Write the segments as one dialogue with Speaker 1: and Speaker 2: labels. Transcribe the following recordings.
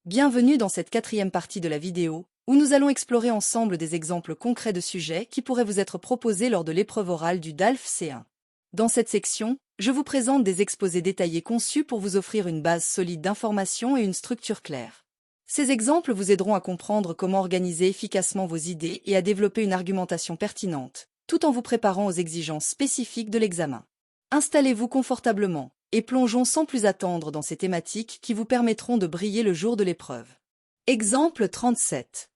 Speaker 1: Bienvenue dans cette quatrième partie de la vidéo, où nous allons explorer ensemble des exemples concrets de sujets qui pourraient vous être proposés lors de l'épreuve orale du DALF C1. Dans cette section, je vous présente des exposés détaillés conçus pour vous offrir une base solide d'informations et une structure claire. Ces exemples vous aideront à comprendre comment organiser efficacement vos idées et à développer une argumentation pertinente, tout en vous préparant aux exigences spécifiques de l'examen. Installez-vous confortablement et plongeons sans plus attendre dans ces thématiques qui vous permettront de briller le jour de l'épreuve. Exemple 37.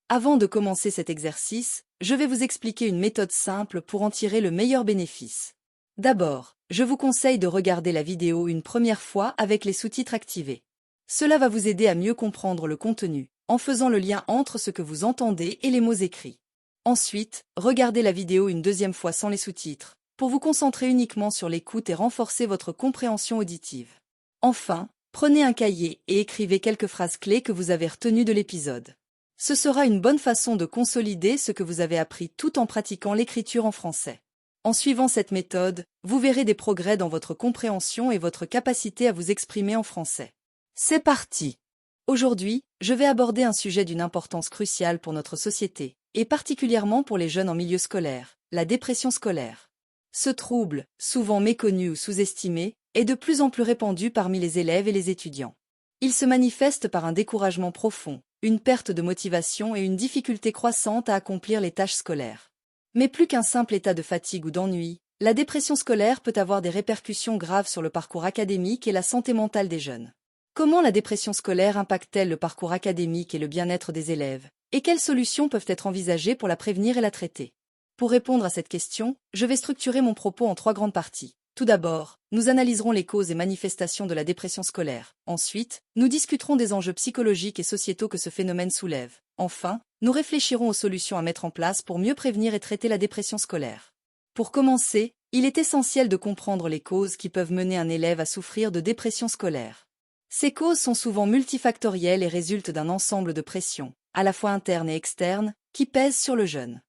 Speaker 1: Avant de commencer cet exercice, je vais vous expliquer une méthode simple pour en tirer le meilleur bénéfice. D'abord, je vous conseille de regarder la vidéo une première fois avec les sous-titres activés. Cela va vous aider à mieux comprendre le contenu, en faisant le lien entre ce que vous entendez et les mots écrits. Ensuite, regardez la vidéo une deuxième fois sans les sous-titres, pour vous concentrer uniquement sur l'écoute et renforcer votre compréhension auditive. Enfin, prenez un cahier et écrivez quelques phrases clés que vous avez retenues de l'épisode. Ce sera une bonne façon de consolider ce que vous avez appris tout en pratiquant l'écriture en français. En suivant cette méthode, vous verrez des progrès dans votre compréhension et votre capacité à vous exprimer en français. C'est parti! Aujourd'hui, je vais aborder un sujet d'une importance cruciale pour notre société, et particulièrement pour les jeunes en milieu scolaire, la dépression scolaire. Ce trouble, souvent méconnu ou sous-estimé, est de plus en plus répandu parmi les élèves et les étudiants. Il se manifeste par un découragement profond, une perte de motivation et une difficulté croissante à accomplir les tâches scolaires. Mais plus qu'un simple état de fatigue ou d'ennui, la dépression scolaire peut avoir des répercussions graves sur le parcours académique et la santé mentale des jeunes. Comment la dépression scolaire impacte-t-elle le parcours académique et le bien-être des élèves? Et quelles solutions peuvent être envisagées pour la prévenir et la traiter? Pour répondre à cette question, je vais structurer mon propos en 3 grandes parties. Tout d'abord, nous analyserons les causes et manifestations de la dépression scolaire. Ensuite, nous discuterons des enjeux psychologiques et sociétaux que ce phénomène soulève. Enfin, nous réfléchirons aux solutions à mettre en place pour mieux prévenir et traiter la dépression scolaire. Pour commencer, il est essentiel de comprendre les causes qui peuvent mener un élève à souffrir de dépression scolaire. Ces causes sont souvent multifactorielles et résultent d'un ensemble de pressions, à la fois internes et externes, qui pèsent sur le jeune.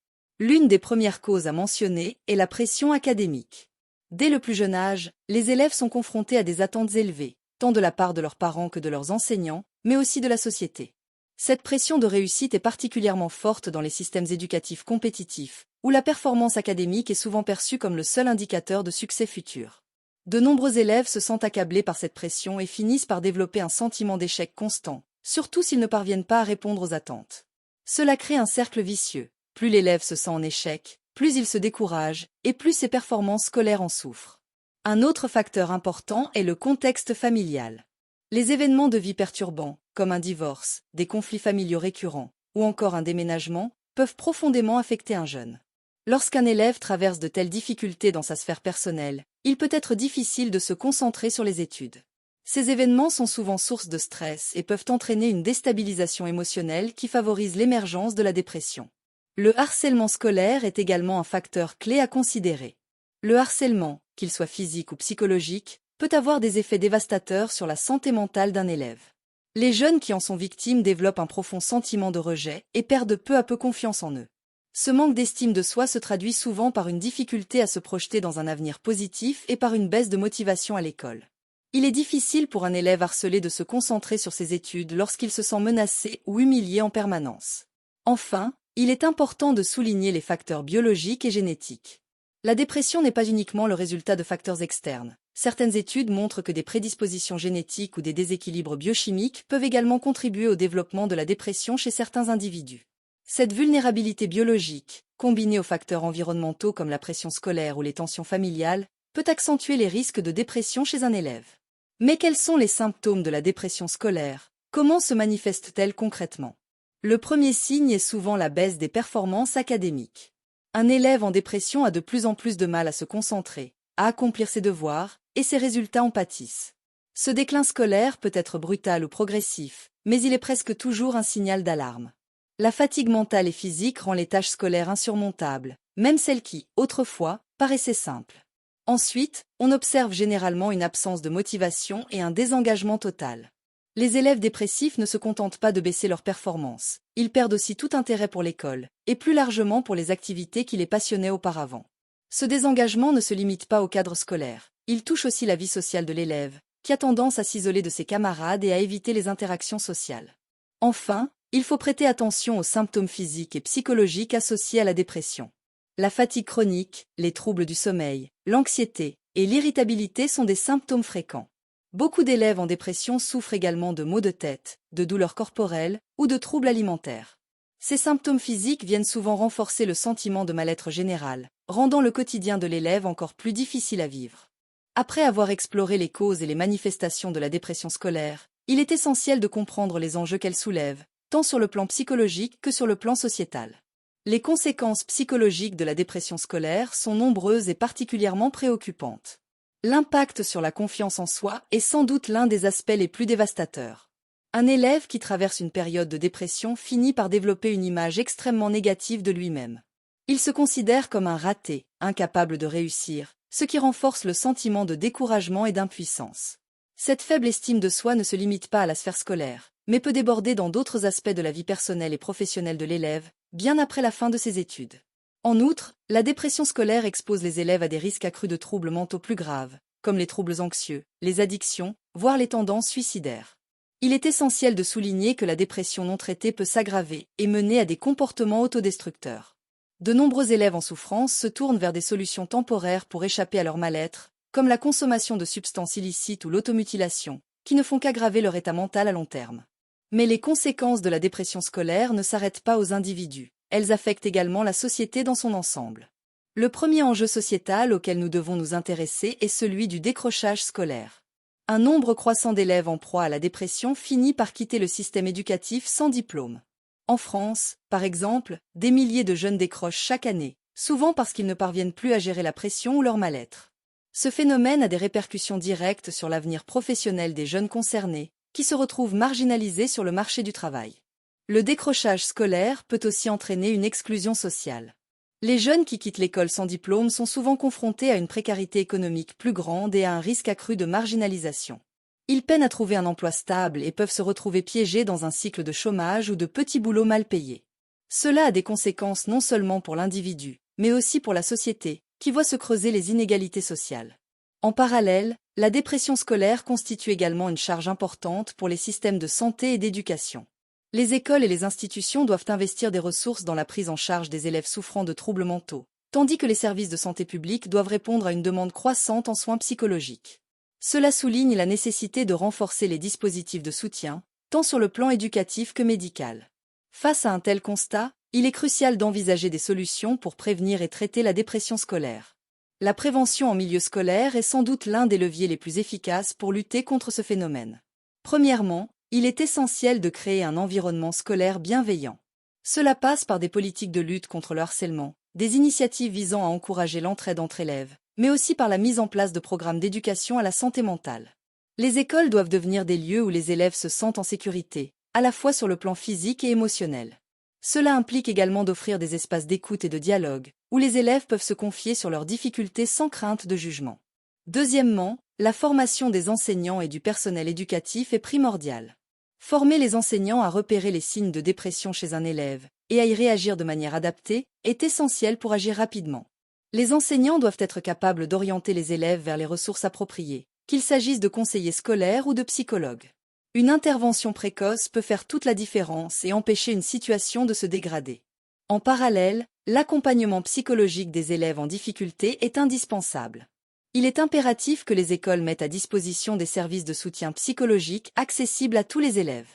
Speaker 1: L'une des premières causes à mentionner est la pression académique. Dès le plus jeune âge, les élèves sont confrontés à des attentes élevées, tant de la part de leurs parents que de leurs enseignants, mais aussi de la société. Cette pression de réussite est particulièrement forte dans les systèmes éducatifs compétitifs, où la performance académique est souvent perçue comme le seul indicateur de succès futur. De nombreux élèves se sentent accablés par cette pression et finissent par développer un sentiment d'échec constant, surtout s'ils ne parviennent pas à répondre aux attentes. Cela crée un cercle vicieux. Plus l'élève se sent en échec, plus il se décourage, et plus ses performances scolaires en souffrent. Un autre facteur important est le contexte familial. Les événements de vie perturbants, comme un divorce, des conflits familiaux récurrents, ou encore un déménagement, peuvent profondément affecter un jeune. Lorsqu'un élève traverse de telles difficultés dans sa sphère personnelle, il peut être difficile de se concentrer sur les études. Ces événements sont souvent source de stress et peuvent entraîner une déstabilisation émotionnelle qui favorise l'émergence de la dépression. Le harcèlement scolaire est également un facteur clé à considérer. Le harcèlement, qu'il soit physique ou psychologique, peut avoir des effets dévastateurs sur la santé mentale d'un élève. Les jeunes qui en sont victimes développent un profond sentiment de rejet et perdent peu à peu confiance en eux. Ce manque d'estime de soi se traduit souvent par une difficulté à se projeter dans un avenir positif et par une baisse de motivation à l'école. Il est difficile pour un élève harcelé de se concentrer sur ses études lorsqu'il se sent menacé ou humilié en permanence. Enfin, il est important de souligner les facteurs biologiques et génétiques. La dépression n'est pas uniquement le résultat de facteurs externes. Certaines études montrent que des prédispositions génétiques ou des déséquilibres biochimiques peuvent également contribuer au développement de la dépression chez certains individus. Cette vulnérabilité biologique, combinée aux facteurs environnementaux comme la pression scolaire ou les tensions familiales, peut accentuer les risques de dépression chez un élève. Mais quels sont les symptômes de la dépression scolaire? Comment se manifestent-elles concrètement? Le premier signe est souvent la baisse des performances académiques. Un élève en dépression a de plus en plus de mal à se concentrer, à accomplir ses devoirs, et ses résultats en pâtissent. Ce déclin scolaire peut être brutal ou progressif, mais il est presque toujours un signal d'alarme. La fatigue mentale et physique rend les tâches scolaires insurmontables, même celles qui, autrefois, paraissaient simples. Ensuite, on observe généralement une absence de motivation et un désengagement total. Les élèves dépressifs ne se contentent pas de baisser leurs performances, ils perdent aussi tout intérêt pour l'école, et plus largement pour les activités qui les passionnaient auparavant. Ce désengagement ne se limite pas au cadre scolaire, il touche aussi la vie sociale de l'élève, qui a tendance à s'isoler de ses camarades et à éviter les interactions sociales. Enfin, il faut prêter attention aux symptômes physiques et psychologiques associés à la dépression. La fatigue chronique, les troubles du sommeil, l'anxiété et l'irritabilité sont des symptômes fréquents. Beaucoup d'élèves en dépression souffrent également de maux de tête, de douleurs corporelles ou de troubles alimentaires. Ces symptômes physiques viennent souvent renforcer le sentiment de mal-être général, rendant le quotidien de l'élève encore plus difficile à vivre. Après avoir exploré les causes et les manifestations de la dépression scolaire, il est essentiel de comprendre les enjeux qu'elle soulève, tant sur le plan psychologique que sur le plan sociétal. Les conséquences psychologiques de la dépression scolaire sont nombreuses et particulièrement préoccupantes. L'impact sur la confiance en soi est sans doute l'un des aspects les plus dévastateurs. Un élève qui traverse une période de dépression finit par développer une image extrêmement négative de lui-même. Il se considère comme un raté, incapable de réussir, ce qui renforce le sentiment de découragement et d'impuissance. Cette faible estime de soi ne se limite pas à la sphère scolaire, mais peut déborder dans d'autres aspects de la vie personnelle et professionnelle de l'élève, bien après la fin de ses études. En outre, la dépression scolaire expose les élèves à des risques accrus de troubles mentaux plus graves, comme les troubles anxieux, les addictions, voire les tendances suicidaires. Il est essentiel de souligner que la dépression non traitée peut s'aggraver et mener à des comportements autodestructeurs. De nombreux élèves en souffrance se tournent vers des solutions temporaires pour échapper à leur mal-être, comme la consommation de substances illicites ou l'automutilation, qui ne font qu'aggraver leur état mental à long terme. Mais les conséquences de la dépression scolaire ne s'arrêtent pas aux individus. Elles affectent également la société dans son ensemble. Le premier enjeu sociétal auquel nous devons nous intéresser est celui du décrochage scolaire. Un nombre croissant d'élèves en proie à la dépression finit par quitter le système éducatif sans diplôme. En France, par exemple, des milliers de jeunes décrochent chaque année, souvent parce qu'ils ne parviennent plus à gérer la pression ou leur mal-être. Ce phénomène a des répercussions directes sur l'avenir professionnel des jeunes concernés, qui se retrouvent marginalisés sur le marché du travail. Le décrochage scolaire peut aussi entraîner une exclusion sociale. Les jeunes qui quittent l'école sans diplôme sont souvent confrontés à une précarité économique plus grande et à un risque accru de marginalisation. Ils peinent à trouver un emploi stable et peuvent se retrouver piégés dans un cycle de chômage ou de petits boulots mal payés. Cela a des conséquences non seulement pour l'individu, mais aussi pour la société, qui voit se creuser les inégalités sociales. En parallèle, la dépression scolaire constitue également une charge importante pour les systèmes de santé et d'éducation. Les écoles et les institutions doivent investir des ressources dans la prise en charge des élèves souffrant de troubles mentaux, tandis que les services de santé publique doivent répondre à une demande croissante en soins psychologiques. Cela souligne la nécessité de renforcer les dispositifs de soutien, tant sur le plan éducatif que médical. Face à un tel constat, il est crucial d'envisager des solutions pour prévenir et traiter la dépression scolaire. La prévention en milieu scolaire est sans doute l'un des leviers les plus efficaces pour lutter contre ce phénomène. Premièrement, il est essentiel de créer un environnement scolaire bienveillant. Cela passe par des politiques de lutte contre le harcèlement, des initiatives visant à encourager l'entraide entre élèves, mais aussi par la mise en place de programmes d'éducation à la santé mentale. Les écoles doivent devenir des lieux où les élèves se sentent en sécurité, à la fois sur le plan physique et émotionnel. Cela implique également d'offrir des espaces d'écoute et de dialogue, où les élèves peuvent se confier sur leurs difficultés sans crainte de jugement. Deuxièmement, la formation des enseignants et du personnel éducatif est primordiale. Former les enseignants à repérer les signes de dépression chez un élève et à y réagir de manière adaptée est essentiel pour agir rapidement. Les enseignants doivent être capables d'orienter les élèves vers les ressources appropriées, qu'il s'agisse de conseillers scolaires ou de psychologues. Une intervention précoce peut faire toute la différence et empêcher une situation de se dégrader. En parallèle, l'accompagnement psychologique des élèves en difficulté est indispensable. Il est impératif que les écoles mettent à disposition des services de soutien psychologique accessibles à tous les élèves.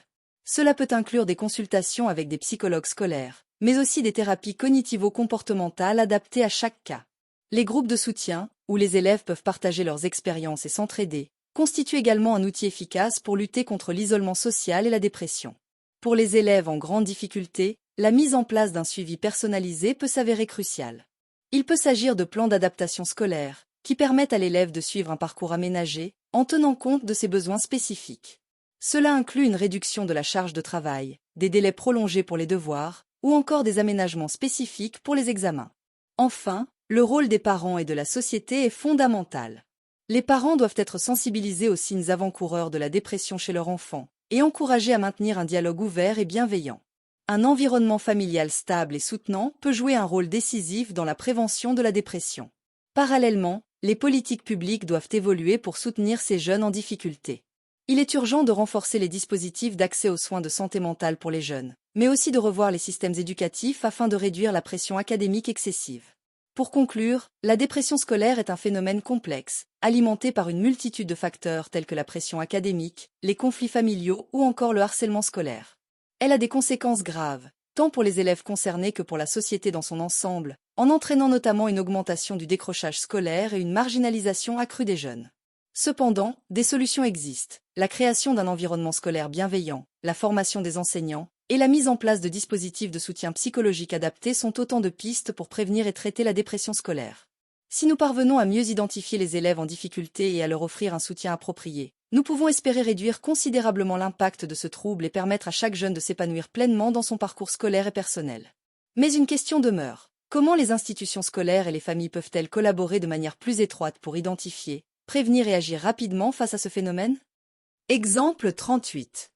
Speaker 1: Cela peut inclure des consultations avec des psychologues scolaires, mais aussi des thérapies cognitivo-comportementales adaptées à chaque cas. Les groupes de soutien, où les élèves peuvent partager leurs expériences et s'entraider, constituent également un outil efficace pour lutter contre l'isolement social et la dépression. Pour les élèves en grande difficulté, la mise en place d'un suivi personnalisé peut s'avérer cruciale. Il peut s'agir de plans d'adaptation scolaire, qui permettent à l'élève de suivre un parcours aménagé, en tenant compte de ses besoins spécifiques. Cela inclut une réduction de la charge de travail, des délais prolongés pour les devoirs, ou encore des aménagements spécifiques pour les examens. Enfin, le rôle des parents et de la société est fondamental. Les parents doivent être sensibilisés aux signes avant-coureurs de la dépression chez leur enfant, et encouragés à maintenir un dialogue ouvert et bienveillant. Un environnement familial stable et soutenant peut jouer un rôle décisif dans la prévention de la dépression. Parallèlement, les politiques publiques doivent évoluer pour soutenir ces jeunes en difficulté. Il est urgent de renforcer les dispositifs d'accès aux soins de santé mentale pour les jeunes, mais aussi de revoir les systèmes éducatifs afin de réduire la pression académique excessive. Pour conclure, la dépression scolaire est un phénomène complexe, alimenté par une multitude de facteurs tels que la pression académique, les conflits familiaux ou encore le harcèlement scolaire. Elle a des conséquences graves, tant pour les élèves concernés que pour la société dans son ensemble, en entraînant notamment une augmentation du décrochage scolaire et une marginalisation accrue des jeunes. Cependant, des solutions existent. La création d'un environnement scolaire bienveillant, la formation des enseignants et la mise en place de dispositifs de soutien psychologique adaptés sont autant de pistes pour prévenir et traiter la dépression scolaire. Si nous parvenons à mieux identifier les élèves en difficulté et à leur offrir un soutien approprié, nous pouvons espérer réduire considérablement l'impact de ce trouble et permettre à chaque jeune de s'épanouir pleinement dans son parcours scolaire et personnel. Mais une question demeure. Comment les institutions scolaires et les familles peuvent-elles collaborer de manière plus étroite pour identifier, prévenir et agir rapidement face à ce phénomène? Exemple 38.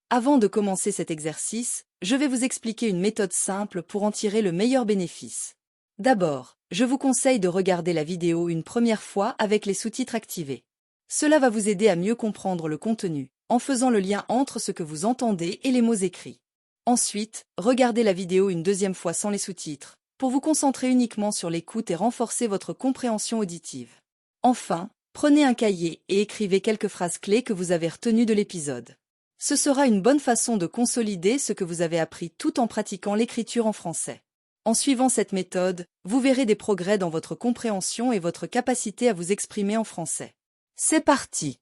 Speaker 1: Avant de commencer cet exercice, je vais vous expliquer une méthode simple pour en tirer le meilleur bénéfice. D'abord, je vous conseille de regarder la vidéo une première fois avec les sous-titres activés. Cela va vous aider à mieux comprendre le contenu, en faisant le lien entre ce que vous entendez et les mots écrits. Ensuite, regardez la vidéo une deuxième fois sans les sous-titres, pour vous concentrer uniquement sur l'écoute et renforcer votre compréhension auditive. Enfin, prenez un cahier et écrivez quelques phrases clés que vous avez retenues de l'épisode. Ce sera une bonne façon de consolider ce que vous avez appris tout en pratiquant l'écriture en français. En suivant cette méthode, vous verrez des progrès dans votre compréhension et votre capacité à vous exprimer en français. C'est parti!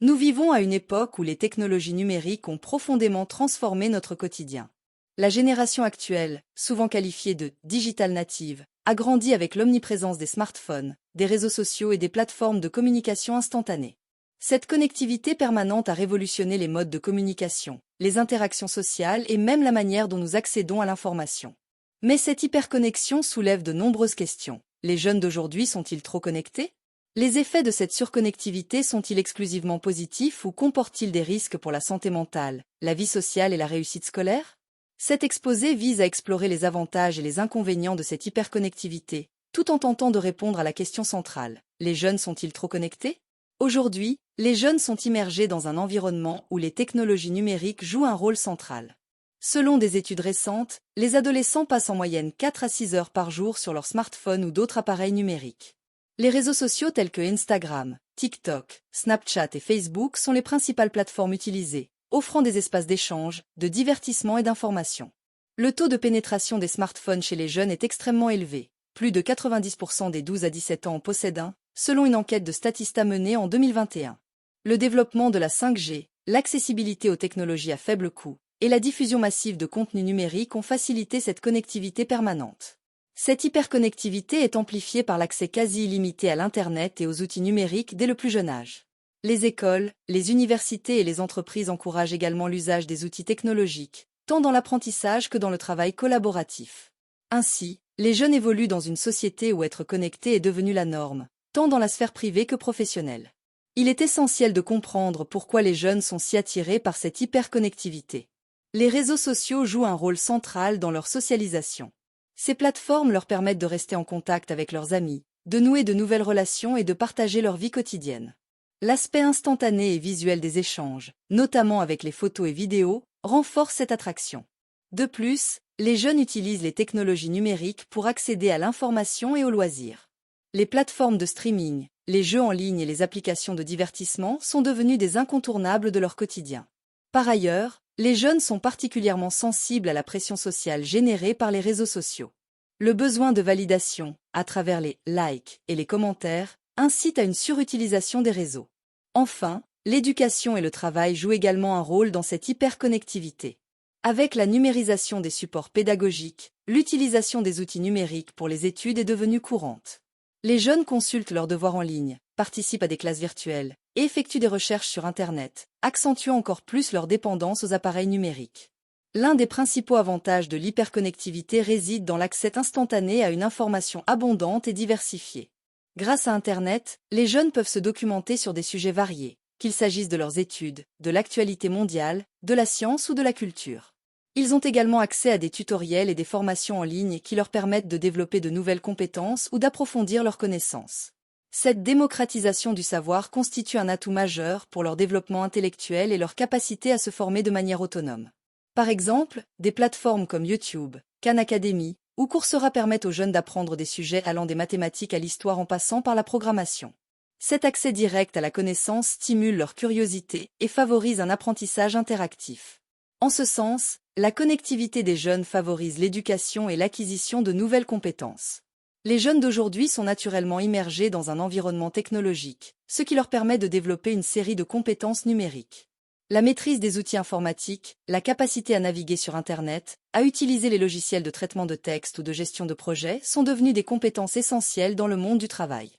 Speaker 1: Nous vivons à une époque où les technologies numériques ont profondément transformé notre quotidien. La génération actuelle, souvent qualifiée de « digital native », a grandi avec l'omniprésence des smartphones, des réseaux sociaux et des plateformes de communication instantanée. Cette connectivité permanente a révolutionné les modes de communication, les interactions sociales et même la manière dont nous accédons à l'information. Mais cette hyperconnexion soulève de nombreuses questions. Les jeunes d'aujourd'hui sont-ils trop connectés? Les effets de cette surconnectivité sont-ils exclusivement positifs ou comportent-ils des risques pour la santé mentale, la vie sociale et la réussite scolaire? Cet exposé vise à explorer les avantages et les inconvénients de cette hyperconnectivité, tout en tentant de répondre à la question centrale. Les jeunes sont-ils trop connectés? Aujourd'hui, les jeunes sont immergés dans un environnement où les technologies numériques jouent un rôle central. Selon des études récentes, les adolescents passent en moyenne 4 à 6 heures par jour sur leur smartphone ou d'autres appareils numériques. Les réseaux sociaux tels que Instagram, TikTok, Snapchat et Facebook sont les principales plateformes utilisées, offrant des espaces d'échange, de divertissement et d'information. Le taux de pénétration des smartphones chez les jeunes est extrêmement élevé. Plus de 90% des 12 à 17 ans en possèdent un, selon une enquête de Statista menée en 2021. Le développement de la 5G, l'accessibilité aux technologies à faible coût et la diffusion massive de contenus numériques ont facilité cette connectivité permanente. Cette hyperconnectivité est amplifiée par l'accès quasi illimité à l'Internet et aux outils numériques dès le plus jeune âge. Les écoles, les universités et les entreprises encouragent également l'usage des outils technologiques, tant dans l'apprentissage que dans le travail collaboratif. Ainsi, les jeunes évoluent dans une société où être connecté est devenu la norme, tant dans la sphère privée que professionnelle. Il est essentiel de comprendre pourquoi les jeunes sont si attirés par cette hyperconnectivité. Les réseaux sociaux jouent un rôle central dans leur socialisation. Ces plateformes leur permettent de rester en contact avec leurs amis, de nouer de nouvelles relations et de partager leur vie quotidienne. L'aspect instantané et visuel des échanges, notamment avec les photos et vidéos, renforce cette attraction. De plus, les jeunes utilisent les technologies numériques pour accéder à l'information et aux loisirs. Les plateformes de streaming, les jeux en ligne et les applications de divertissement sont devenues des incontournables de leur quotidien. Par ailleurs, les jeunes sont particulièrement sensibles à la pression sociale générée par les réseaux sociaux. Le besoin de validation, à travers les likes et les commentaires, incite à une surutilisation des réseaux. Enfin, l'éducation et le travail jouent également un rôle dans cette hyperconnectivité. Avec la numérisation des supports pédagogiques, l'utilisation des outils numériques pour les études est devenue courante. Les jeunes consultent leurs devoirs en ligne, participent à des classes virtuelles et effectuent des recherches sur Internet, accentuant encore plus leur dépendance aux appareils numériques. L'un des principaux avantages de l'hyperconnectivité réside dans l'accès instantané à une information abondante et diversifiée. Grâce à Internet, les jeunes peuvent se documenter sur des sujets variés, qu'il s'agisse de leurs études, de l'actualité mondiale, de la science ou de la culture. Ils ont également accès à des tutoriels et des formations en ligne qui leur permettent de développer de nouvelles compétences ou d'approfondir leurs connaissances. Cette démocratisation du savoir constitue un atout majeur pour leur développement intellectuel et leur capacité à se former de manière autonome. Par exemple, des plateformes comme YouTube, Khan Academy ou Coursera permettent aux jeunes d'apprendre des sujets allant des mathématiques à l'histoire en passant par la programmation. Cet accès direct à la connaissance stimule leur curiosité et favorise un apprentissage interactif. En ce sens, la connectivité des jeunes favorise l'éducation et l'acquisition de nouvelles compétences. Les jeunes d'aujourd'hui sont naturellement immergés dans un environnement technologique, ce qui leur permet de développer une série de compétences numériques. La maîtrise des outils informatiques, la capacité à naviguer sur Internet, à utiliser les logiciels de traitement de texte ou de gestion de projet sont devenus des compétences essentielles dans le monde du travail.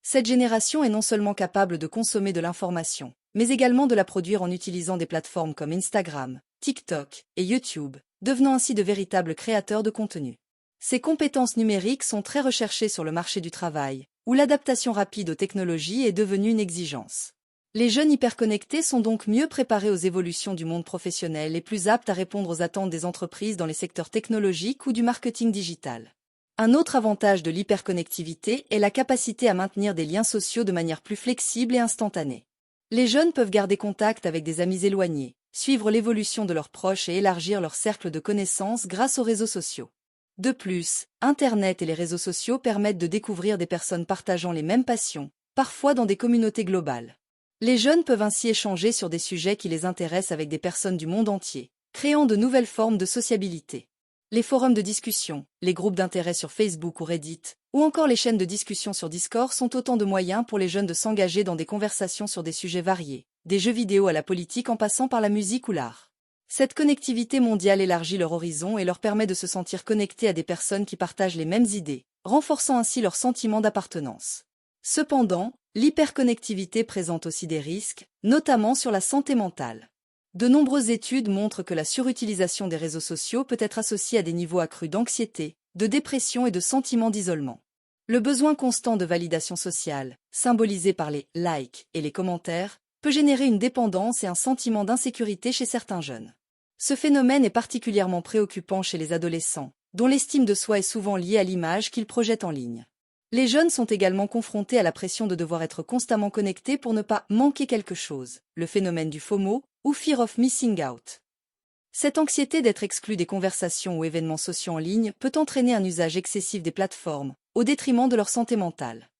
Speaker 1: Cette génération est non seulement capable de consommer de l'information, mais également de la produire en utilisant des plateformes comme Instagram, TikTok et YouTube, devenant ainsi de véritables créateurs de contenu. Ces compétences numériques sont très recherchées sur le marché du travail, où l'adaptation rapide aux technologies est devenue une exigence. Les jeunes hyperconnectés sont donc mieux préparés aux évolutions du monde professionnel et plus aptes à répondre aux attentes des entreprises dans les secteurs technologiques ou du marketing digital. Un autre avantage de l'hyperconnectivité est la capacité à maintenir des liens sociaux de manière plus flexible et instantanée. Les jeunes peuvent garder contact avec des amis éloignés, suivre l'évolution de leurs proches et élargir leur cercle de connaissances grâce aux réseaux sociaux. De plus, Internet et les réseaux sociaux permettent de découvrir des personnes partageant les mêmes passions, parfois dans des communautés globales. Les jeunes peuvent ainsi échanger sur des sujets qui les intéressent avec des personnes du monde entier, créant de nouvelles formes de sociabilité. Les forums de discussion, les groupes d'intérêt sur Facebook ou Reddit, ou encore les chaînes de discussion sur Discord sont autant de moyens pour les jeunes de s'engager dans des conversations sur des sujets variés, des jeux vidéo à la politique en passant par la musique ou l'art. Cette connectivité mondiale élargit leur horizon et leur permet de se sentir connectés à des personnes qui partagent les mêmes idées, renforçant ainsi leur sentiment d'appartenance. Cependant, l'hyperconnectivité présente aussi des risques, notamment sur la santé mentale. De nombreuses études montrent que la surutilisation des réseaux sociaux peut être associée à des niveaux accrus d'anxiété, de dépression et de sentiments d'isolement. Le besoin constant de validation sociale, symbolisé par les likes et les commentaires, peut générer une dépendance et un sentiment d'insécurité chez certains jeunes. Ce phénomène est particulièrement préoccupant chez les adolescents, dont l'estime de soi est souvent liée à l'image qu'ils projettent en ligne. Les jeunes sont également confrontés à la pression de devoir être constamment connectés pour ne pas manquer quelque chose, le phénomène du FOMO, ou Fear of Missing Out. Cette anxiété d'être exclu des conversations ou événements sociaux en ligne peut entraîner un usage excessif des plateformes, au détriment de leur santé mentale.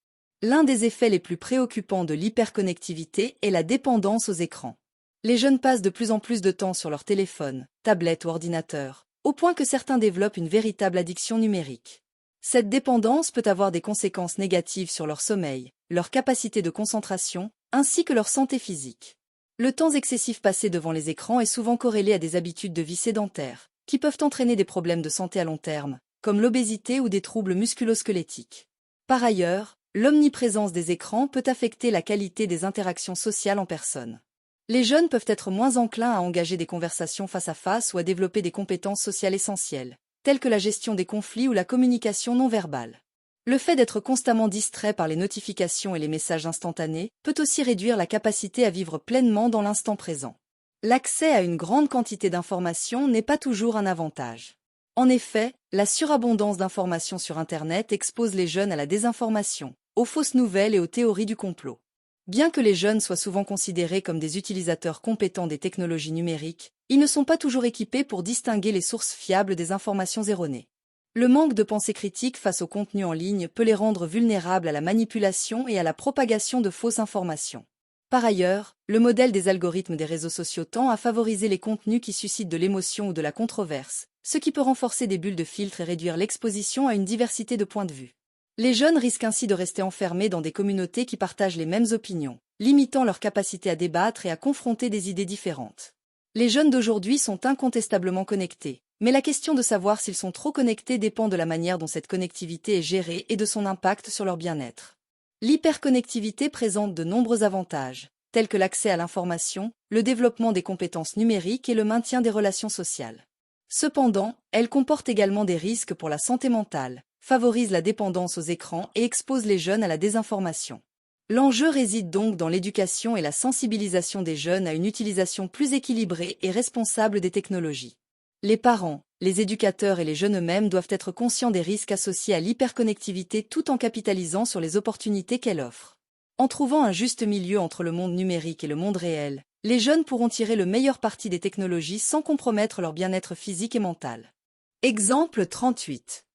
Speaker 1: L'un des effets les plus préoccupants de l'hyperconnectivité est la dépendance aux écrans. Les jeunes passent de plus en plus de temps sur leur téléphone, tablette ou ordinateur, au point que certains développent une véritable addiction numérique. Cette dépendance peut avoir des conséquences négatives sur leur sommeil, leur capacité de concentration, ainsi que leur santé physique. Le temps excessif passé devant les écrans est souvent corrélé à des habitudes de vie sédentaires, qui peuvent entraîner des problèmes de santé à long terme, comme l'obésité ou des troubles musculo-squelettiques. Par ailleurs, l'omniprésence des écrans peut affecter la qualité des interactions sociales en personne. Les jeunes peuvent être moins enclins à engager des conversations face à face ou à développer des compétences sociales essentielles, telles que la gestion des conflits ou la communication non verbale. Le fait d'être constamment distrait par les notifications et les messages instantanés peut aussi réduire la capacité à vivre pleinement dans l'instant présent. L'accès à une grande quantité d'informations n'est pas toujours un avantage. En effet, la surabondance d'informations sur Internet expose les jeunes à la désinformation, aux fausses nouvelles et aux théories du complot. Bien que les jeunes soient souvent considérés comme des utilisateurs compétents des technologies numériques, ils ne sont pas toujours équipés pour distinguer les sources fiables des informations erronées. Le manque de pensée critique face au contenu en ligne peut les rendre vulnérables à la manipulation et à la propagation de fausses informations. Par ailleurs, le modèle des algorithmes des réseaux sociaux tend à favoriser les contenus qui suscitent de l'émotion ou de la controverse, ce qui peut renforcer des bulles de filtre et réduire l'exposition à une diversité de points de vue. Les jeunes risquent ainsi de rester enfermés dans des communautés qui partagent les mêmes opinions, limitant leur capacité à débattre et à confronter des idées différentes. Les jeunes d'aujourd'hui sont incontestablement connectés, mais la question de savoir s'ils sont trop connectés dépend de la manière dont cette connectivité est gérée et de son impact sur leur bien-être. L'hyperconnectivité présente de nombreux avantages, tels que l'accès à l'information, le développement des compétences numériques et le maintien des relations sociales. Cependant, elle comporte également des risques pour la santé mentale, favorise la dépendance aux écrans et expose les jeunes à la désinformation. L'enjeu réside donc dans l'éducation et la sensibilisation des jeunes à une utilisation plus équilibrée et responsable des technologies. Les parents, les éducateurs et les jeunes eux-mêmes doivent être conscients des risques associés à l'hyperconnectivité tout en capitalisant sur les opportunités qu'elle offre. En trouvant un juste milieu entre le monde numérique et le monde réel, les jeunes pourront tirer le meilleur parti des technologies sans compromettre leur bien-être physique et mental. Exemple 38.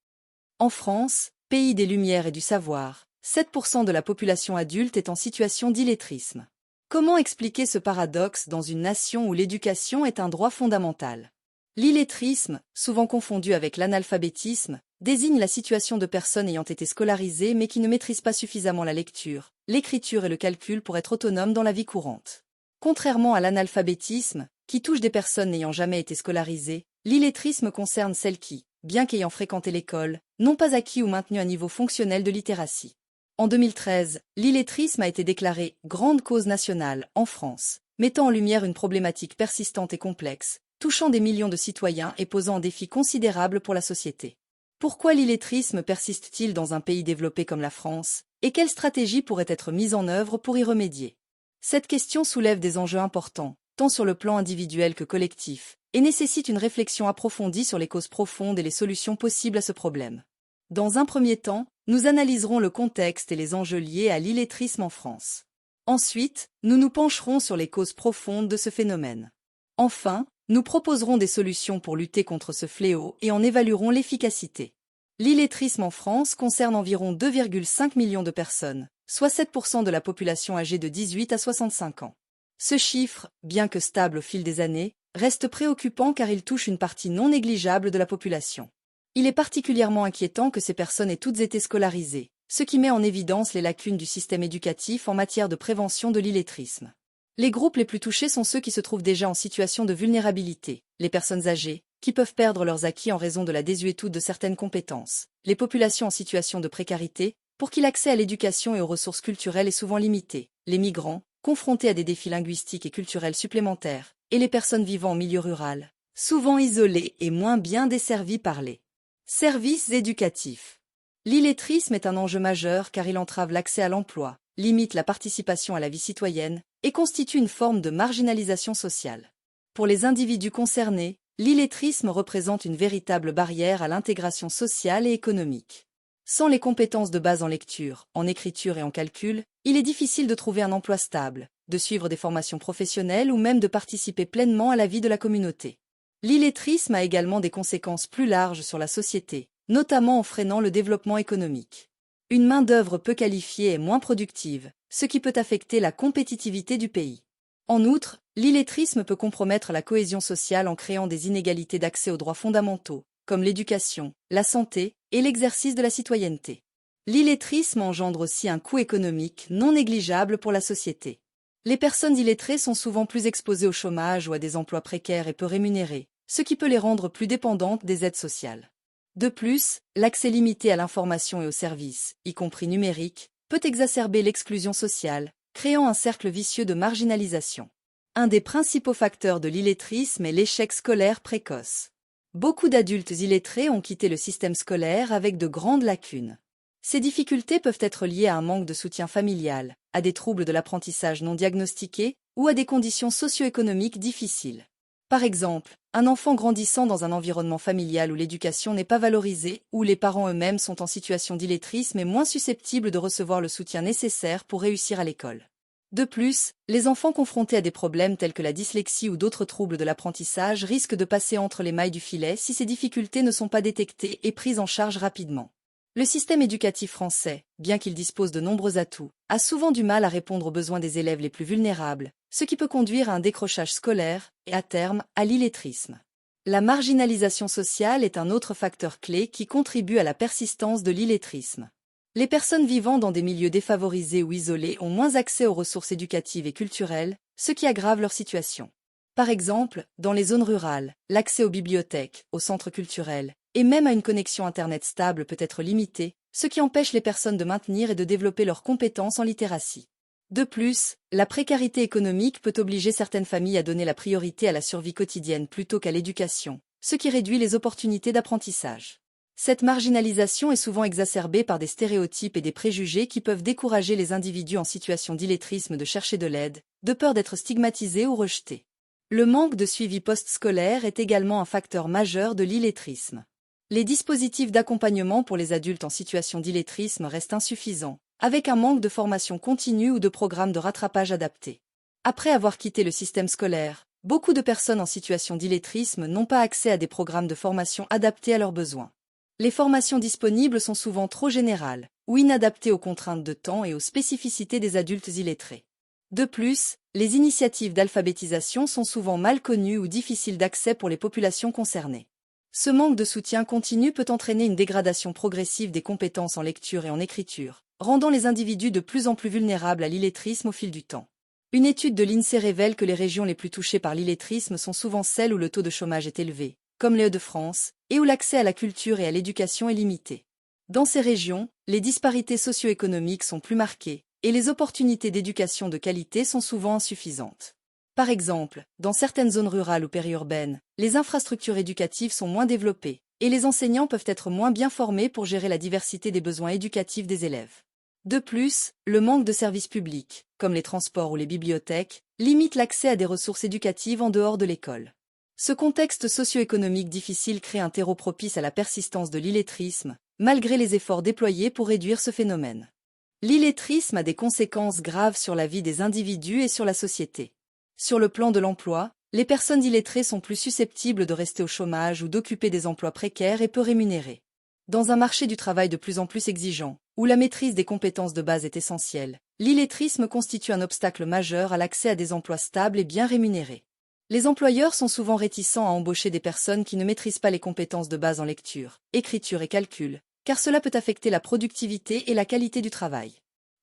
Speaker 1: En France, pays des Lumières et du savoir, 7% de la population adulte est en situation d'illettrisme. Comment expliquer ce paradoxe dans une nation où l'éducation est un droit fondamental? L'illettrisme, souvent confondu avec l'analphabétisme, désigne la situation de personnes ayant été scolarisées mais qui ne maîtrisent pas suffisamment la lecture, l'écriture et le calcul pour être autonomes dans la vie courante. Contrairement à l'analphabétisme, qui touche des personnes n'ayant jamais été scolarisées, l'illettrisme concerne celles qui, bien qu'ayant fréquenté l'école, n'ont pas acquis ou maintenu un niveau fonctionnel de littératie. En 2013, l'illettrisme a été déclaré « grande cause nationale » en France, mettant en lumière une problématique persistante et complexe, touchant des millions de citoyens et posant un défi considérable pour la société. Pourquoi l'illettrisme persiste-t-il dans un pays développé comme la France, et quelles stratégies pourraient être mises en œuvre pour y remédier? Cette question soulève des enjeux importants, tant sur le plan individuel que collectif, et nécessite une réflexion approfondie sur les causes profondes et les solutions possibles à ce problème. Dans un premier temps, nous analyserons le contexte et les enjeux liés à l'illettrisme en France. Ensuite, nous nous pencherons sur les causes profondes de ce phénomène. Enfin, nous proposerons des solutions pour lutter contre ce fléau et en évaluerons l'efficacité. L'illettrisme en France concerne environ 2,5 millions de personnes, soit 7% de la population âgée de 18 à 65 ans. Ce chiffre, bien que stable au fil des années, reste préoccupant car il touche une partie non négligeable de la population. Il est particulièrement inquiétant que ces personnes aient toutes été scolarisées, ce qui met en évidence les lacunes du système éducatif en matière de prévention de l'illettrisme. Les groupes les plus touchés sont ceux qui se trouvent déjà en situation de vulnérabilité, les personnes âgées, qui peuvent perdre leurs acquis en raison de la désuétude de certaines compétences, les populations en situation de précarité, pour qui l'accès à l'éducation et aux ressources culturelles est souvent limité, les migrants, confrontés à des défis linguistiques et culturels supplémentaires, et les personnes vivant en milieu rural, souvent isolées et moins bien desservies par les services éducatifs. L'illettrisme est un enjeu majeur car il entrave l'accès à l'emploi, limite la participation à la vie citoyenne et constitue une forme de marginalisation sociale. Pour les individus concernés, l'illettrisme représente une véritable barrière à l'intégration sociale et économique. Sans les compétences de base en lecture, en écriture et en calcul, il est difficile de trouver un emploi stable, de suivre des formations professionnelles ou même de participer pleinement à la vie de la communauté. L'illettrisme a également des conséquences plus larges sur la société, notamment en freinant le développement économique. Une main-d'œuvre peu qualifiée est moins productive, ce qui peut affecter la compétitivité du pays. En outre, l'illettrisme peut compromettre la cohésion sociale en créant des inégalités d'accès aux droits fondamentaux, comme l'éducation, la santé et l'exercice de la citoyenneté. L'illettrisme engendre aussi un coût économique non négligeable pour la société. Les personnes illettrées sont souvent plus exposées au chômage ou à des emplois précaires et peu rémunérés, ce qui peut les rendre plus dépendantes des aides sociales. De plus, l'accès limité à l'information et aux services, y compris numériques, peut exacerber l'exclusion sociale, créant un cercle vicieux de marginalisation. Un des principaux facteurs de l'illettrisme est l'échec scolaire précoce. Beaucoup d'adultes illettrés ont quitté le système scolaire avec de grandes lacunes. Ces difficultés peuvent être liées à un manque de soutien familial, à des troubles de l'apprentissage non diagnostiqués ou à des conditions socio-économiques difficiles. Par exemple, un enfant grandissant dans un environnement familial où l'éducation n'est pas valorisée, où les parents eux-mêmes sont en situation d'illettrisme est moins susceptible de recevoir le soutien nécessaire pour réussir à l'école. De plus, les enfants confrontés à des problèmes tels que la dyslexie ou d'autres troubles de l'apprentissage risquent de passer entre les mailles du filet si ces difficultés ne sont pas détectées et prises en charge rapidement. Le système éducatif français, bien qu'il dispose de nombreux atouts, a souvent du mal à répondre aux besoins des élèves les plus vulnérables, ce qui peut conduire à un décrochage scolaire et, à terme, à l'illettrisme. La marginalisation sociale est un autre facteur clé qui contribue à la persistance de l'illettrisme. Les personnes vivant dans des milieux défavorisés ou isolés ont moins accès aux ressources éducatives et culturelles, ce qui aggrave leur situation. Par exemple, dans les zones rurales, l'accès aux bibliothèques, aux centres culturels, et même à une connexion Internet stable peut être limité, ce qui empêche les personnes de maintenir et de développer leurs compétences en littératie. De plus, la précarité économique peut obliger certaines familles à donner la priorité à la survie quotidienne plutôt qu'à l'éducation, ce qui réduit les opportunités d'apprentissage. Cette marginalisation est souvent exacerbée par des stéréotypes et des préjugés qui peuvent décourager les individus en situation d'illettrisme de chercher de l'aide, de peur d'être stigmatisés ou rejetés. Le manque de suivi post-scolaire est également un facteur majeur de l'illettrisme. Les dispositifs d'accompagnement pour les adultes en situation d'illettrisme restent insuffisants, avec un manque de formation continue ou de programmes de rattrapage adaptés. Après avoir quitté le système scolaire, beaucoup de personnes en situation d'illettrisme n'ont pas accès à des programmes de formation adaptés à leurs besoins. Les formations disponibles sont souvent trop générales ou inadaptées aux contraintes de temps et aux spécificités des adultes illettrés. De plus, les initiatives d'alphabétisation sont souvent mal connues ou difficiles d'accès pour les populations concernées. Ce manque de soutien continu peut entraîner une dégradation progressive des compétences en lecture et en écriture, rendant les individus de plus en plus vulnérables à l'illettrisme au fil du temps. Une étude de l'INSEE révèle que les régions les plus touchées par l'illettrisme sont souvent celles où le taux de chômage est élevé, comme les Hauts-de-France, et où l'accès à la culture et à l'éducation est limité. Dans ces régions, les disparités socio-économiques sont plus marquées, et les opportunités d'éducation de qualité sont souvent insuffisantes. Par exemple, dans certaines zones rurales ou périurbaines, les infrastructures éducatives sont moins développées, et les enseignants peuvent être moins bien formés pour gérer la diversité des besoins éducatifs des élèves. De plus, le manque de services publics, comme les transports ou les bibliothèques, limite l'accès à des ressources éducatives en dehors de l'école. Ce contexte socio-économique difficile crée un terreau propice à la persistance de l'illettrisme, malgré les efforts déployés pour réduire ce phénomène. L'illettrisme a des conséquences graves sur la vie des individus et sur la société. Sur le plan de l'emploi, les personnes illettrées sont plus susceptibles de rester au chômage ou d'occuper des emplois précaires et peu rémunérés. Dans un marché du travail de plus en plus exigeant, où la maîtrise des compétences de base est essentielle, l'illettrisme constitue un obstacle majeur à l'accès à des emplois stables et bien rémunérés. Les employeurs sont souvent réticents à embaucher des personnes qui ne maîtrisent pas les compétences de base en lecture, écriture et calcul, car cela peut affecter la productivité et la qualité du travail.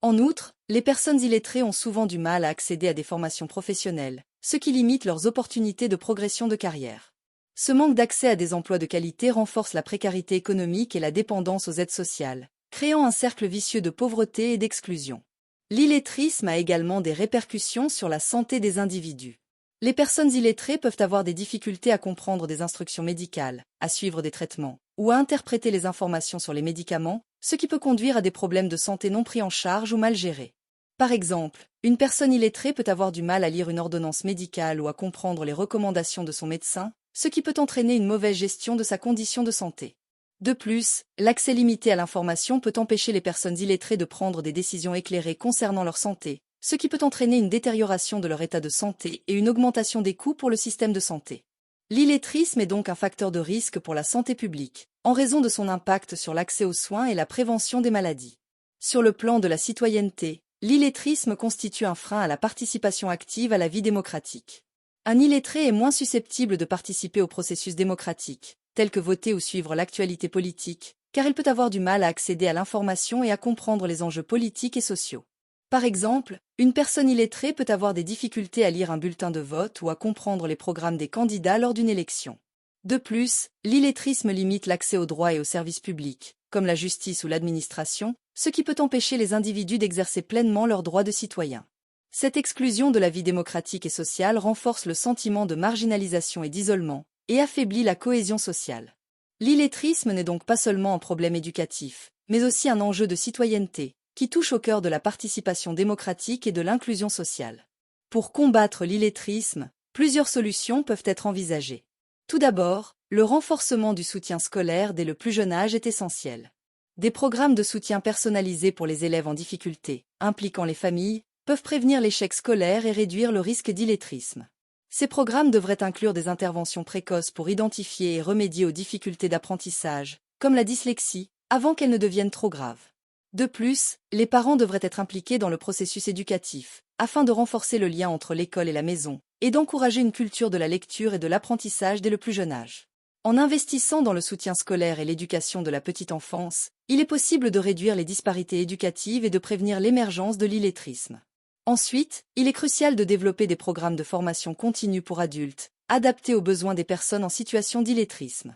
Speaker 1: En outre, les personnes illettrées ont souvent du mal à accéder à des formations professionnelles, ce qui limite leurs opportunités de progression de carrière. Ce manque d'accès à des emplois de qualité renforce la précarité économique et la dépendance aux aides sociales, créant un cercle vicieux de pauvreté et d'exclusion. L'illettrisme a également des répercussions sur la santé des individus. Les personnes illettrées peuvent avoir des difficultés à comprendre des instructions médicales, à suivre des traitements, ou à interpréter les informations sur les médicaments, ce qui peut conduire à des problèmes de santé non pris en charge ou mal gérés. Par exemple, une personne illettrée peut avoir du mal à lire une ordonnance médicale ou à comprendre les recommandations de son médecin, ce qui peut entraîner une mauvaise gestion de sa condition de santé. De plus, l'accès limité à l'information peut empêcher les personnes illettrées de prendre des décisions éclairées concernant leur santé, ce qui peut entraîner une détérioration de leur état de santé et une augmentation des coûts pour le système de santé. L'illettrisme est donc un facteur de risque pour la santé publique, en raison de son impact sur l'accès aux soins et la prévention des maladies. Sur le plan de la citoyenneté, l'illettrisme constitue un frein à la participation active à la vie démocratique. Un illettré est moins susceptible de participer au processus démocratique, tel que voter ou suivre l'actualité politique, car il peut avoir du mal à accéder à l'information et à comprendre les enjeux politiques et sociaux. Par exemple, une personne illettrée peut avoir des difficultés à lire un bulletin de vote ou à comprendre les programmes des candidats lors d'une élection. De plus, l'illettrisme limite l'accès aux droits et aux services publics, comme la justice ou l'administration, ce qui peut empêcher les individus d'exercer pleinement leurs droits de citoyens. Cette exclusion de la vie démocratique et sociale renforce le sentiment de marginalisation et d'isolement, et affaiblit la cohésion sociale. L'illettrisme n'est donc pas seulement un problème éducatif, mais aussi un enjeu de citoyenneté, qui touche au cœur de la participation démocratique et de l'inclusion sociale. Pour combattre l'illettrisme, plusieurs solutions peuvent être envisagées. Tout d'abord, le renforcement du soutien scolaire dès le plus jeune âge est essentiel. Des programmes de soutien personnalisés pour les élèves en difficulté, impliquant les familles, peuvent prévenir l'échec scolaire et réduire le risque d'illettrisme. Ces programmes devraient inclure des interventions précoces pour identifier et remédier aux difficultés d'apprentissage, comme la dyslexie, avant qu'elles ne deviennent trop graves. De plus, les parents devraient être impliqués dans le processus éducatif, afin de renforcer le lien entre l'école et la maison, et d'encourager une culture de la lecture et de l'apprentissage dès le plus jeune âge. En investissant dans le soutien scolaire et l'éducation de la petite enfance, il est possible de réduire les disparités éducatives et de prévenir l'émergence de l'illettrisme. Ensuite, il est crucial de développer des programmes de formation continue pour adultes, adaptés aux besoins des personnes en situation d'illettrisme.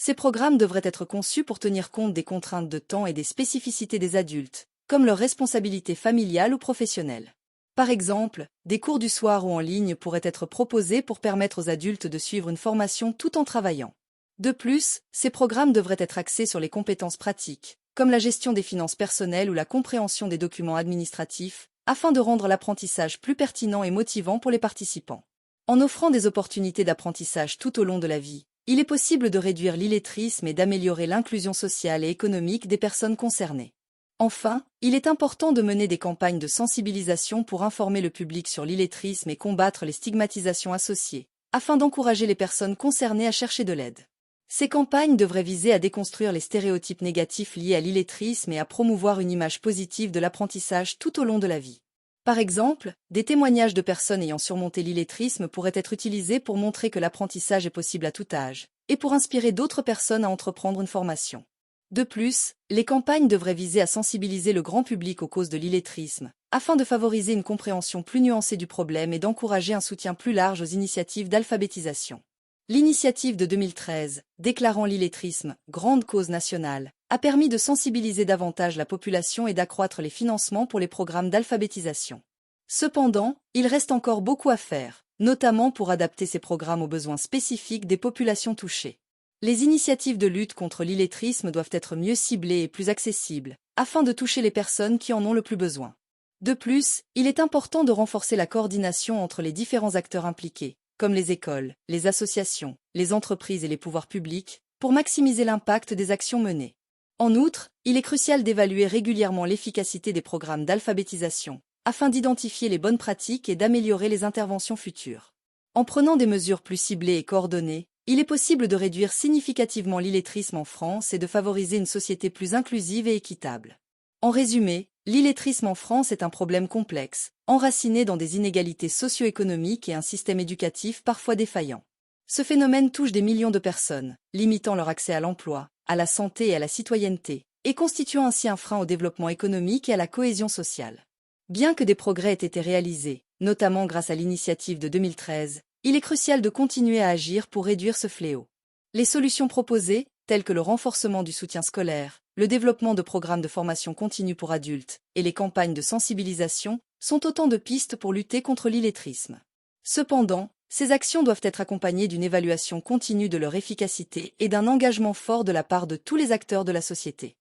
Speaker 1: Ces programmes devraient être conçus pour tenir compte des contraintes de temps et des spécificités des adultes, comme leurs responsabilités familiales ou professionnelles. Par exemple, des cours du soir ou en ligne pourraient être proposés pour permettre aux adultes de suivre une formation tout en travaillant. De plus, ces programmes devraient être axés sur les compétences pratiques, comme la gestion des finances personnelles ou la compréhension des documents administratifs, afin de rendre l'apprentissage plus pertinent et motivant pour les participants. En offrant des opportunités d'apprentissage tout au long de la vie, il est possible de réduire l'illettrisme et d'améliorer l'inclusion sociale et économique des personnes concernées. Enfin, il est important de mener des campagnes de sensibilisation pour informer le public sur l'illettrisme et combattre les stigmatisations associées, afin d'encourager les personnes concernées à chercher de l'aide. Ces campagnes devraient viser à déconstruire les stéréotypes négatifs liés à l'illettrisme et à promouvoir une image positive de l'apprentissage tout au long de la vie. Par exemple, des témoignages de personnes ayant surmonté l'illettrisme pourraient être utilisés pour montrer que l'apprentissage est possible à tout âge, et pour inspirer d'autres personnes à entreprendre une formation. De plus, les campagnes devraient viser à sensibiliser le grand public aux causes de l'illettrisme, afin de favoriser une compréhension plus nuancée du problème et d'encourager un soutien plus large aux initiatives d'alphabétisation. L'initiative de 2013, déclarant l'illettrisme grande cause nationale, a permis de sensibiliser davantage la population et d'accroître les financements pour les programmes d'alphabétisation. Cependant, il reste encore beaucoup à faire, notamment pour adapter ces programmes aux besoins spécifiques des populations touchées. Les initiatives de lutte contre l'illettrisme doivent être mieux ciblées et plus accessibles, afin de toucher les personnes qui en ont le plus besoin. De plus, il est important de renforcer la coordination entre les différents acteurs impliqués, comme les écoles, les associations, les entreprises et les pouvoirs publics, pour maximiser l'impact des actions menées. En outre, il est crucial d'évaluer régulièrement l'efficacité des programmes d'alphabétisation, afin d'identifier les bonnes pratiques et d'améliorer les interventions futures. En prenant des mesures plus ciblées et coordonnées, il est possible de réduire significativement l'illettrisme en France et de favoriser une société plus inclusive et équitable. En résumé, l'illettrisme en France est un problème complexe, enraciné dans des inégalités socio-économiques et un système éducatif parfois défaillant. Ce phénomène touche des millions de personnes, limitant leur accès à l'emploi, à la santé et à la citoyenneté, et constituant ainsi un frein au développement économique et à la cohésion sociale. Bien que des progrès aient été réalisés, notamment grâce à l'initiative de 2013, il est crucial de continuer à agir pour réduire ce fléau. Les solutions proposées, telles que le renforcement du soutien scolaire, le développement de programmes de formation continue pour adultes et les campagnes de sensibilisation, sont autant de pistes pour lutter contre l'illettrisme. Cependant, ces actions doivent être accompagnées d'une évaluation continue de leur efficacité et d'un engagement fort de la part de tous les acteurs de la société.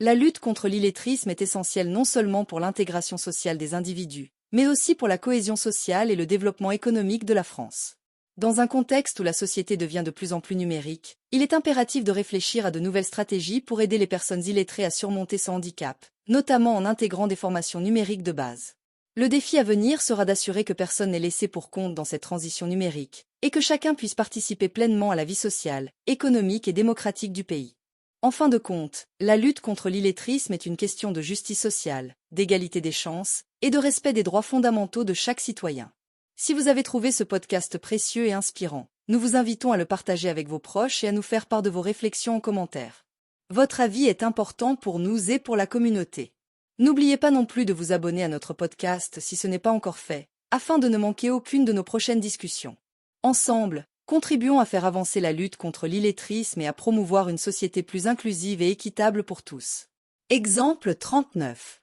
Speaker 1: La lutte contre l'illettrisme est essentielle non seulement pour l'intégration sociale des individus, mais aussi pour la cohésion sociale et le développement économique de la France. Dans un contexte où la société devient de plus en plus numérique, il est impératif de réfléchir à de nouvelles stratégies pour aider les personnes illettrées à surmonter ce handicap, notamment en intégrant des formations numériques de base. Le défi à venir sera d'assurer que personne n'est laissé pour compte dans cette transition numérique, et que chacun puisse participer pleinement à la vie sociale, économique et démocratique du pays. En fin de compte, la lutte contre l'illettrisme est une question de justice sociale, d'égalité des chances, et de respect des droits fondamentaux de chaque citoyen. Si vous avez trouvé ce podcast précieux et inspirant, nous vous invitons à le partager avec vos proches et à nous faire part de vos réflexions en commentaire. Votre avis est important pour nous et pour la communauté. N'oubliez pas non plus de vous abonner à notre podcast si ce n'est pas encore fait, afin de ne manquer aucune de nos prochaines discussions. Ensemble, contribuons à faire avancer la lutte contre l'illettrisme et à promouvoir une société plus inclusive et équitable pour tous. Exemple 39.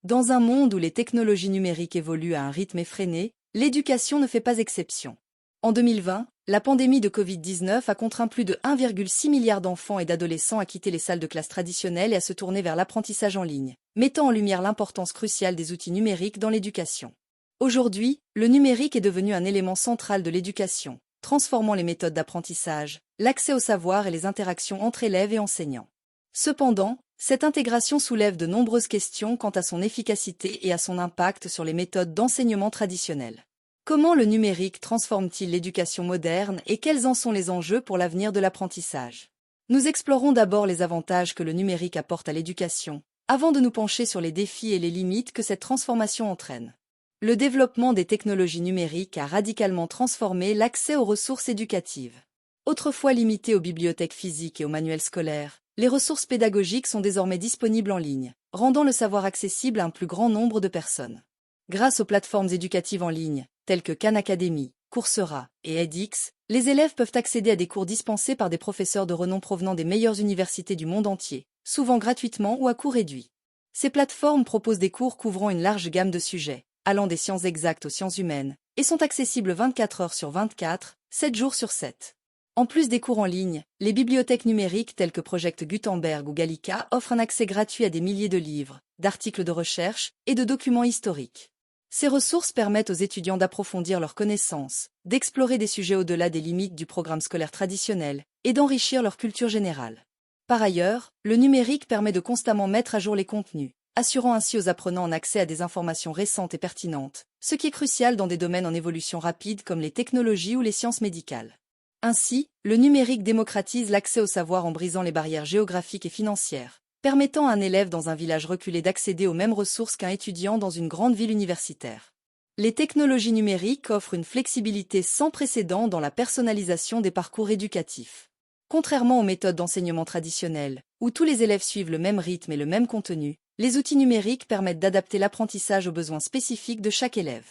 Speaker 1: Dans un monde où les technologies numériques évoluent à un rythme effréné, l'éducation ne fait pas exception. En 2020, la pandémie de Covid-19 a contraint plus de 1,6 milliard d'enfants et d'adolescents à quitter les salles de classe traditionnelles et à se tourner vers l'apprentissage en ligne, mettant en lumière l'importance cruciale des outils numériques dans l'éducation. Aujourd'hui, le numérique est devenu un élément central de l'éducation, transformant les méthodes d'apprentissage, l'accès au savoir et les interactions entre élèves et enseignants. Cependant, cette intégration soulève de nombreuses questions quant à son efficacité et à son impact sur les méthodes d'enseignement traditionnelles. Comment le numérique transforme-t-il l'éducation moderne et quels en sont les enjeux pour l'avenir de l'apprentissage? Nous explorons d'abord les avantages que le numérique apporte à l'éducation, avant de nous pencher sur les défis et les limites que cette transformation entraîne. Le développement des technologies numériques a radicalement transformé l'accès aux ressources éducatives. Autrefois limité aux bibliothèques physiques et aux manuels scolaires, les ressources pédagogiques sont désormais disponibles en ligne, rendant le savoir accessible à un plus grand nombre de personnes. Grâce aux plateformes éducatives en ligne, telles que Khan Academy, Coursera et edX, les élèves peuvent accéder à des cours dispensés par des professeurs de renom provenant des meilleures universités du monde entier, souvent gratuitement ou à coût réduit. Ces plateformes proposent des cours couvrant une large gamme de sujets, allant des sciences exactes aux sciences humaines, et sont accessibles 24 heures sur 24, 7 jours sur 7. En plus des cours en ligne, les bibliothèques numériques telles que Project Gutenberg ou Gallica offrent un accès gratuit à des milliers de livres, d'articles de recherche et de documents historiques. Ces ressources permettent aux étudiants d'approfondir leurs connaissances, d'explorer des sujets au-delà des limites du programme scolaire traditionnel et d'enrichir leur culture générale. Par ailleurs, le numérique permet de constamment mettre à jour les contenus, assurant ainsi aux apprenants un accès à des informations récentes et pertinentes, ce qui est crucial dans des domaines en évolution rapide comme les technologies ou les sciences médicales. Ainsi, le numérique démocratise l'accès au savoir en brisant les barrières géographiques et financières, permettant à un élève dans un village reculé d'accéder aux mêmes ressources qu'un étudiant dans une grande ville universitaire. Les technologies numériques offrent une flexibilité sans précédent dans la personnalisation des parcours éducatifs. Contrairement aux méthodes d'enseignement traditionnelles, où tous les élèves suivent le même rythme et le même contenu, les outils numériques permettent d'adapter l'apprentissage aux besoins spécifiques de chaque élève.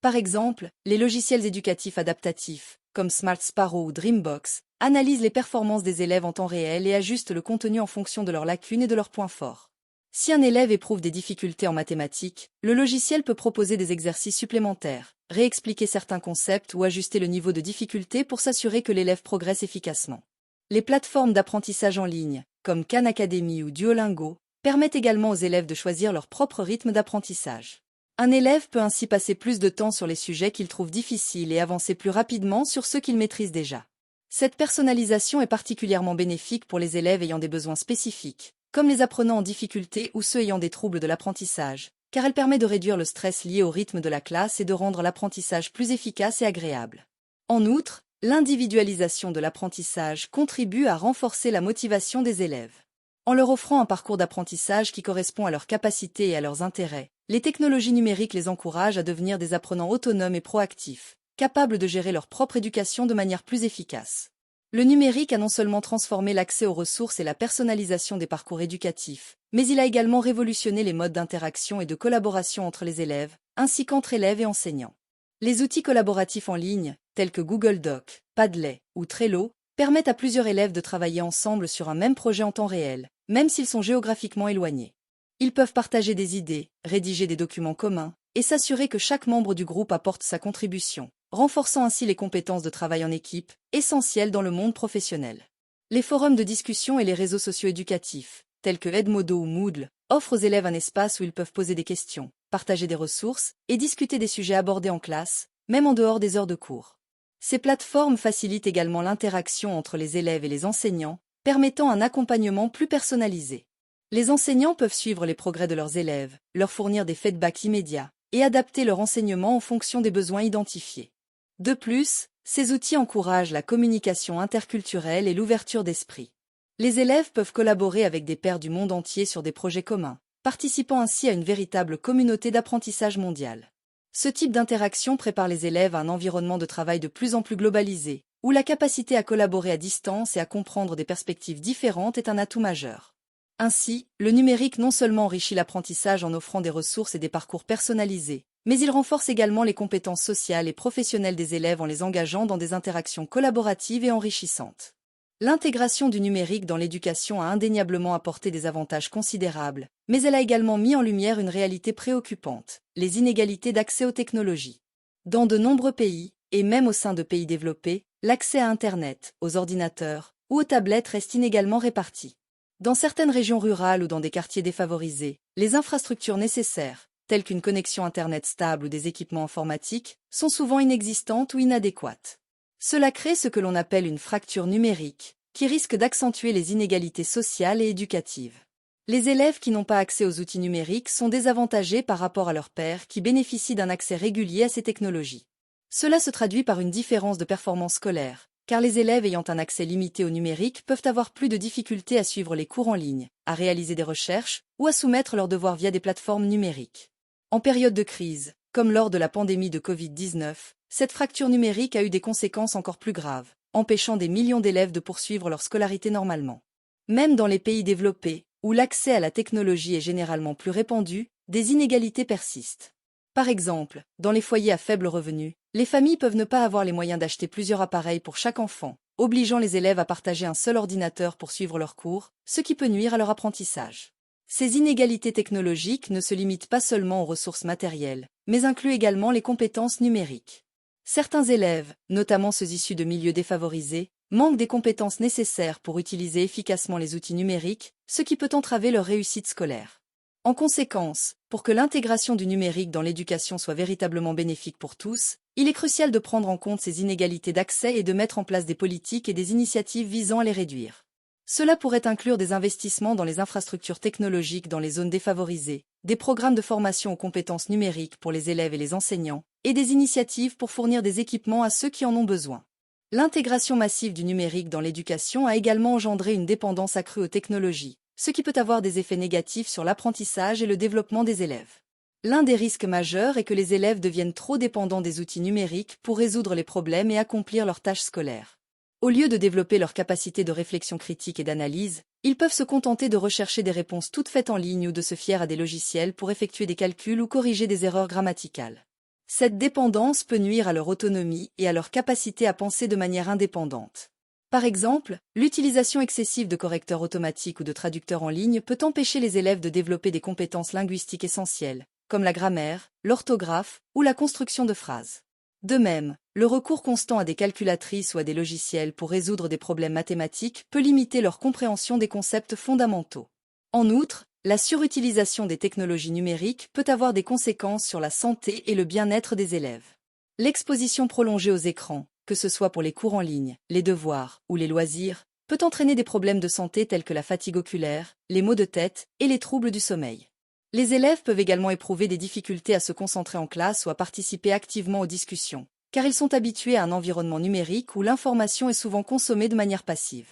Speaker 1: Par exemple, les logiciels éducatifs adaptatifs, comme Smart Sparrow ou Dreambox, analysent les performances des élèves en temps réel et ajustent le contenu en fonction de leurs lacunes et de leurs points forts. Si un élève éprouve des difficultés en mathématiques, le logiciel peut proposer des exercices supplémentaires, réexpliquer certains concepts ou ajuster le niveau de difficulté pour s'assurer que l'élève progresse efficacement. Les plateformes d'apprentissage en ligne, comme Khan Academy ou Duolingo, permettent également aux élèves de choisir leur propre rythme d'apprentissage. Un élève peut ainsi passer plus de temps sur les sujets qu'il trouve difficiles et avancer plus rapidement sur ceux qu'il maîtrise déjà. Cette personnalisation est particulièrement bénéfique pour les élèves ayant des besoins spécifiques, comme les apprenants en difficulté ou ceux ayant des troubles de l'apprentissage, car elle permet de réduire le stress lié au rythme de la classe et de rendre l'apprentissage plus efficace et agréable. En outre, l'individualisation de l'apprentissage contribue à renforcer la motivation des élèves. En leur offrant un parcours d'apprentissage qui correspond à leurs capacités et à leurs intérêts, les technologies numériques les encouragent à devenir des apprenants autonomes et proactifs, capables de gérer leur propre éducation de manière plus efficace. Le numérique a non seulement transformé l'accès aux ressources et la personnalisation des parcours éducatifs, mais il a également révolutionné les modes d'interaction et de collaboration entre les élèves, ainsi qu'entre élèves et enseignants. Les outils collaboratifs en ligne, tels que Google Docs, Padlet ou Trello, permettent à plusieurs élèves de travailler ensemble sur un même projet en temps réel, même s'ils sont géographiquement éloignés. Ils peuvent partager des idées, rédiger des documents communs, et s'assurer que chaque membre du groupe apporte sa contribution, renforçant ainsi les compétences de travail en équipe, essentielles dans le monde professionnel. Les forums de discussion et les réseaux sociaux éducatifs, tels que Edmodo ou Moodle, offrent aux élèves un espace où ils peuvent poser des questions, partager des ressources et discuter des sujets abordés en classe, même en dehors des heures de cours. Ces plateformes facilitent également l'interaction entre les élèves et les enseignants, permettant un accompagnement plus personnalisé. Les enseignants peuvent suivre les progrès de leurs élèves, leur fournir des feedbacks immédiats et adapter leur enseignement en fonction des besoins identifiés. De plus, ces outils encouragent la communication interculturelle et l'ouverture d'esprit. Les élèves peuvent collaborer avec des pairs du monde entier sur des projets communs, participant ainsi à une véritable communauté d'apprentissage mondiale. Ce type d'interaction prépare les élèves à un environnement de travail de plus en plus globalisé, où la capacité à collaborer à distance et à comprendre des perspectives différentes est un atout majeur. Ainsi, le numérique non seulement enrichit l'apprentissage en offrant des ressources et des parcours personnalisés, mais il renforce également les compétences sociales et professionnelles des élèves en les engageant dans des interactions collaboratives et enrichissantes. L'intégration du numérique dans l'éducation a indéniablement apporté des avantages considérables, mais elle a également mis en lumière une réalité préoccupante, les inégalités d'accès aux technologies. Dans de nombreux pays, et même au sein de pays développés, l'accès à Internet, aux ordinateurs ou aux tablettes reste inégalement réparti. Dans certaines régions rurales ou dans des quartiers défavorisés, les infrastructures nécessaires, telles qu'une connexion Internet stable ou des équipements informatiques, sont souvent inexistantes ou inadéquates. Cela crée ce que l'on appelle une fracture numérique, qui risque d'accentuer les inégalités sociales et éducatives. Les élèves qui n'ont pas accès aux outils numériques sont désavantagés par rapport à leurs pairs qui bénéficient d'un accès régulier à ces technologies. Cela se traduit par une différence de performance scolaire, car les élèves ayant un accès limité au numérique peuvent avoir plus de difficultés à suivre les cours en ligne, à réaliser des recherches ou à soumettre leurs devoirs via des plateformes numériques. En période de crise, comme lors de la pandémie de Covid-19, cette fracture numérique a eu des conséquences encore plus graves, empêchant des millions d'élèves de poursuivre leur scolarité normalement. Même dans les pays développés, où l'accès à la technologie est généralement plus répandu, des inégalités persistent. Par exemple, dans les foyers à faible revenu, les familles peuvent ne pas avoir les moyens d'acheter plusieurs appareils pour chaque enfant, obligeant les élèves à partager un seul ordinateur pour suivre leurs cours, ce qui peut nuire à leur apprentissage. Ces inégalités technologiques ne se limitent pas seulement aux ressources matérielles, mais incluent également les compétences numériques. Certains élèves, notamment ceux issus de milieux défavorisés, manquent des compétences nécessaires pour utiliser efficacement les outils numériques, ce qui peut entraver leur réussite scolaire. En conséquence, pour que l'intégration du numérique dans l'éducation soit véritablement bénéfique pour tous, il est crucial de prendre en compte ces inégalités d'accès et de mettre en place des politiques et des initiatives visant à les réduire. Cela pourrait inclure des investissements dans les infrastructures technologiques dans les zones défavorisées, des programmes de formation aux compétences numériques pour les élèves et les enseignants, et des initiatives pour fournir des équipements à ceux qui en ont besoin. L'intégration massive du numérique dans l'éducation a également engendré une dépendance accrue aux technologies, ce qui peut avoir des effets négatifs sur l'apprentissage et le développement des élèves. L'un des risques majeurs est que les élèves deviennent trop dépendants des outils numériques pour résoudre les problèmes et accomplir leurs tâches scolaires. Au lieu de développer leur capacité de réflexion critique et d'analyse, ils peuvent se contenter de rechercher des réponses toutes faites en ligne ou de se fier à des logiciels pour effectuer des calculs ou corriger des erreurs grammaticales. Cette dépendance peut nuire à leur autonomie et à leur capacité à penser de manière indépendante. Par exemple, l'utilisation excessive de correcteurs automatiques ou de traducteurs en ligne peut empêcher les élèves de développer des compétences linguistiques essentielles, comme la grammaire, l'orthographe ou la construction de phrases. De même, le recours constant à des calculatrices ou à des logiciels pour résoudre des problèmes mathématiques peut limiter leur compréhension des concepts fondamentaux. En outre, la surutilisation des technologies numériques peut avoir des conséquences sur la santé et le bien-être des élèves. L'exposition prolongée aux écrans, que ce soit pour les cours en ligne, les devoirs ou les loisirs, peut entraîner des problèmes de santé tels que la fatigue oculaire, les maux de tête et les troubles du sommeil. Les élèves peuvent également éprouver des difficultés à se concentrer en classe ou à participer activement aux discussions, car ils sont habitués à un environnement numérique où l'information est souvent consommée de manière passive.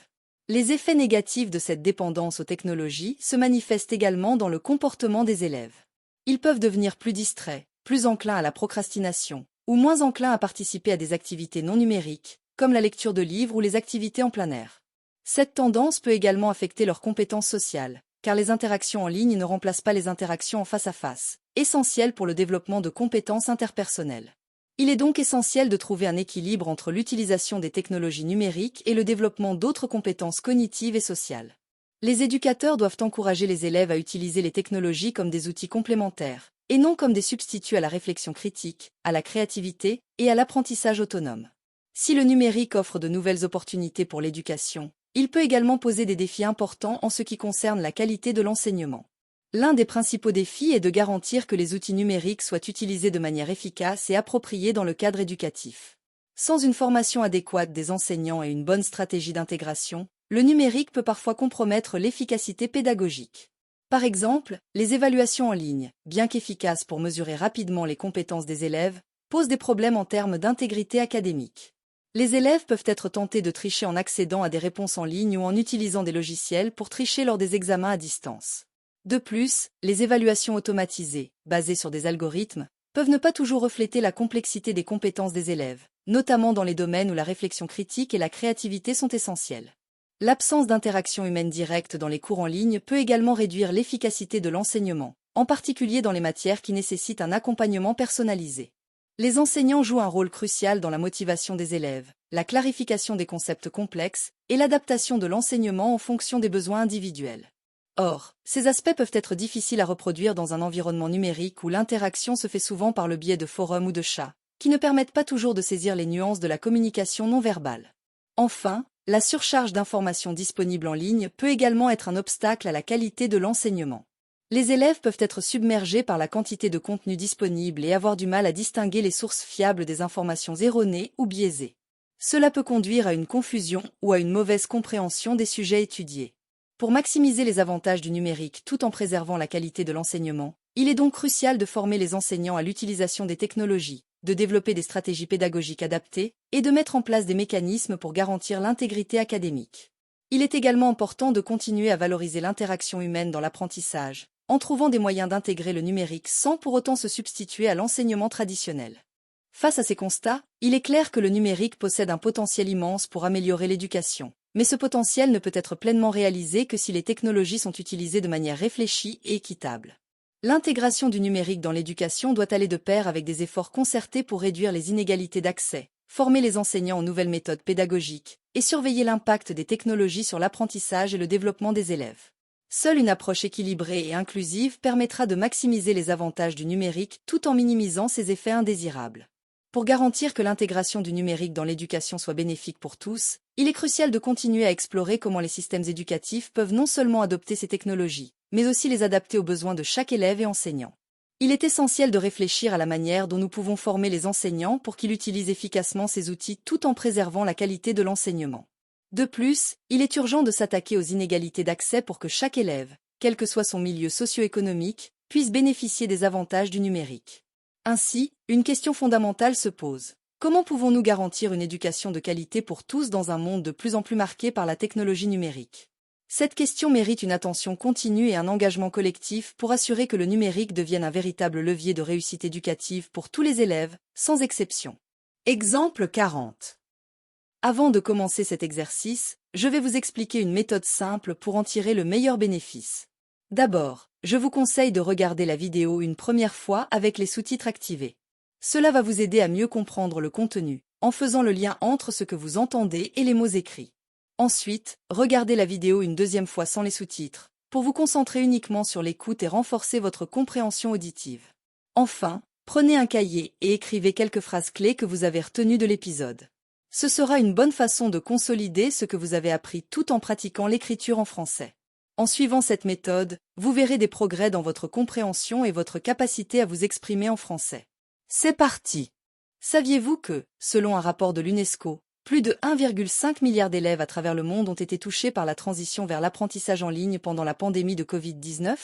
Speaker 1: Les effets négatifs de cette dépendance aux technologies se manifestent également dans le comportement des élèves. Ils peuvent devenir plus distraits, plus enclins à la procrastination, ou moins enclins à participer à des activités non numériques, comme la lecture de livres ou les activités en plein air. Cette tendance peut également affecter leurs compétences sociales, car les interactions en ligne ne remplacent pas les interactions en face à face, essentielles pour le développement de compétences interpersonnelles. Il est donc essentiel de trouver un équilibre entre l'utilisation des technologies numériques et le développement d'autres compétences cognitives et sociales. Les éducateurs doivent encourager les élèves à utiliser les technologies comme des outils complémentaires, et non comme des substituts à la réflexion critique, à la créativité et à l'apprentissage autonome. Si le numérique offre de nouvelles opportunités pour l'éducation, il peut également poser des défis importants en ce qui concerne la qualité de l'enseignement. L'un des principaux défis est de garantir que les outils numériques soient utilisés de manière efficace et appropriée dans le cadre éducatif. Sans une formation adéquate des enseignants et une bonne stratégie d'intégration, le numérique peut parfois compromettre l'efficacité pédagogique. Par exemple, les évaluations en ligne, bien qu'efficaces pour mesurer rapidement les compétences des élèves, posent des problèmes en termes d'intégrité académique. Les élèves peuvent être tentés de tricher en accédant à des réponses en ligne ou en utilisant des logiciels pour tricher lors des examens à distance. De plus, les évaluations automatisées, basées sur des algorithmes, peuvent ne pas toujours refléter la complexité des compétences des élèves, notamment dans les domaines où la réflexion critique et la créativité sont essentielles. L'absence d'interaction humaine directe dans les cours en ligne peut également réduire l'efficacité de l'enseignement, en particulier dans les matières qui nécessitent un accompagnement personnalisé. Les enseignants jouent un rôle crucial dans la motivation des élèves, la clarification des concepts complexes et l'adaptation de l'enseignement en fonction des besoins individuels. Or, ces aspects peuvent être difficiles à reproduire dans un environnement numérique où l'interaction se fait souvent par le biais de forums ou de chats, qui ne permettent pas toujours de saisir les nuances de la communication non verbale. Enfin, la surcharge d'informations disponibles en ligne peut également être un obstacle à la qualité de l'enseignement. Les élèves peuvent être submergés par la quantité de contenu disponible et avoir du mal à distinguer les sources fiables des informations erronées ou biaisées. Cela peut conduire à une confusion ou à une mauvaise compréhension des sujets étudiés. Pour maximiser les avantages du numérique tout en préservant la qualité de l'enseignement, il est donc crucial de former les enseignants à l'utilisation des technologies, de développer des stratégies pédagogiques adaptées et de mettre en place des mécanismes pour garantir l'intégrité académique. Il est également important de continuer à valoriser l'interaction humaine dans l'apprentissage, en trouvant des moyens d'intégrer le numérique sans pour autant se substituer à l'enseignement traditionnel. Face à ces constats, il est clair que le numérique possède un potentiel immense pour améliorer l'éducation, mais ce potentiel ne peut être pleinement réalisé que si les technologies sont utilisées de manière réfléchie et équitable. L'intégration du numérique dans l'éducation doit aller de pair avec des efforts concertés pour réduire les inégalités d'accès, former les enseignants aux nouvelles méthodes pédagogiques et surveiller l'impact des technologies sur l'apprentissage et le développement des élèves. Seule une approche équilibrée et inclusive permettra de maximiser les avantages du numérique tout en minimisant ses effets indésirables. Pour garantir que l'intégration du numérique dans l'éducation soit bénéfique pour tous, il est crucial de continuer à explorer comment les systèmes éducatifs peuvent non seulement adopter ces technologies, mais aussi les adapter aux besoins de chaque élève et enseignant. Il est essentiel de réfléchir à la manière dont nous pouvons former les enseignants pour qu'ils utilisent efficacement ces outils tout en préservant la qualité de l'enseignement. De plus, il est urgent de s'attaquer aux inégalités d'accès pour que chaque élève, quel que soit son milieu socio-économique, puisse bénéficier des avantages du numérique. Ainsi, une question fondamentale se pose. Comment pouvons-nous garantir une éducation de qualité pour tous dans un monde de plus en plus marqué par la technologie numérique? Cette question mérite une attention continue et un engagement collectif pour assurer que le numérique devienne un véritable levier de réussite éducative pour tous les élèves, sans exception. Exemple 40. Avant de commencer cet exercice, je vais vous expliquer une méthode simple pour en tirer le meilleur bénéfice. D'abord, je vous conseille de regarder la vidéo une première fois avec les sous-titres activés. Cela va vous aider à mieux comprendre le contenu, en faisant le lien entre ce que vous entendez et les mots écrits. Ensuite, regardez la vidéo une deuxième fois sans les sous-titres, pour vous concentrer uniquement sur l'écoute et renforcer votre compréhension auditive. Enfin, prenez un cahier et écrivez quelques phrases clés que vous avez retenues de l'épisode. Ce sera une bonne façon de consolider ce que vous avez appris tout en pratiquant l'écriture en français. En suivant cette méthode, vous verrez des progrès dans votre compréhension et votre capacité à vous exprimer en français. C'est parti! Saviez-vous que, selon un rapport de l'UNESCO, plus de 1,5 milliard d'élèves à travers le monde ont été touchés par la transition vers l'apprentissage en ligne pendant la pandémie de Covid-19?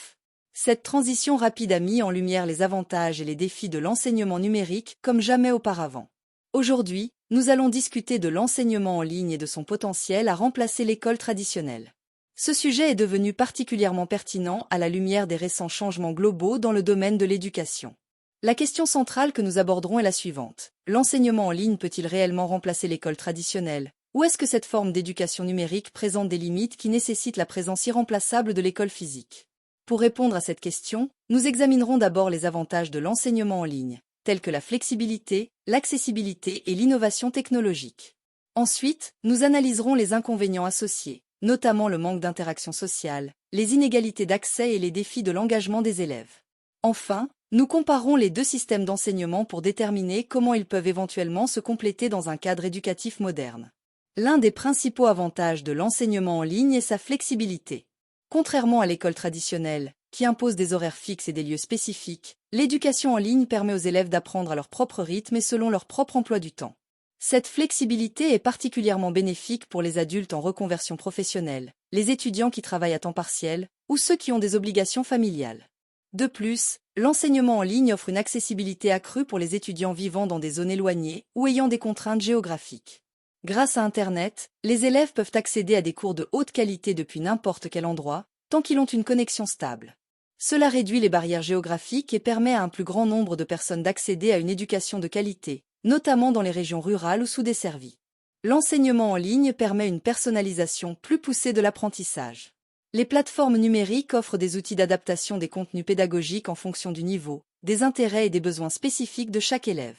Speaker 1: Cette transition rapide a mis en lumière les avantages et les défis de l'enseignement numérique comme jamais auparavant. Aujourd'hui, nous allons discuter de l'enseignement en ligne et de son potentiel à remplacer l'école traditionnelle. Ce sujet est devenu particulièrement pertinent à la lumière des récents changements globaux dans le domaine de l'éducation. La question centrale que nous aborderons est la suivante. L'enseignement en ligne peut-il réellement remplacer l'école traditionnelle? Ou est-ce que cette forme d'éducation numérique présente des limites qui nécessitent la présence irremplaçable de l'école physique? Pour répondre à cette question, nous examinerons d'abord les avantages de l'enseignement en ligne, tels que la flexibilité, l'accessibilité et l'innovation technologique. Ensuite, nous analyserons les inconvénients associés, notamment le manque d'interaction sociale, les inégalités d'accès et les défis de l'engagement des élèves. Enfin, nous comparerons les deux systèmes d'enseignement pour déterminer comment ils peuvent éventuellement se compléter dans un cadre éducatif moderne. L'un des principaux avantages de l'enseignement en ligne est sa flexibilité. Contrairement à l'école traditionnelle, qui impose des horaires fixes et des lieux spécifiques, l'éducation en ligne permet aux élèves d'apprendre à leur propre rythme et selon leur propre emploi du temps. Cette flexibilité est particulièrement bénéfique pour les adultes en reconversion professionnelle, les étudiants qui travaillent à temps partiel ou ceux qui ont des obligations familiales. De plus, l'enseignement en ligne offre une accessibilité accrue pour les étudiants vivant dans des zones éloignées ou ayant des contraintes géographiques. Grâce à Internet, les élèves peuvent accéder à des cours de haute qualité depuis n'importe quel endroit, tant qu'ils ont une connexion stable. Cela réduit les barrières géographiques et permet à un plus grand nombre de personnes d'accéder à une éducation de qualité, notamment dans les régions rurales ou sous-desservies. L'enseignement en ligne permet une personnalisation plus poussée de l'apprentissage. Les plateformes numériques offrent des outils d'adaptation des contenus pédagogiques en fonction du niveau, des intérêts et des besoins spécifiques de chaque élève.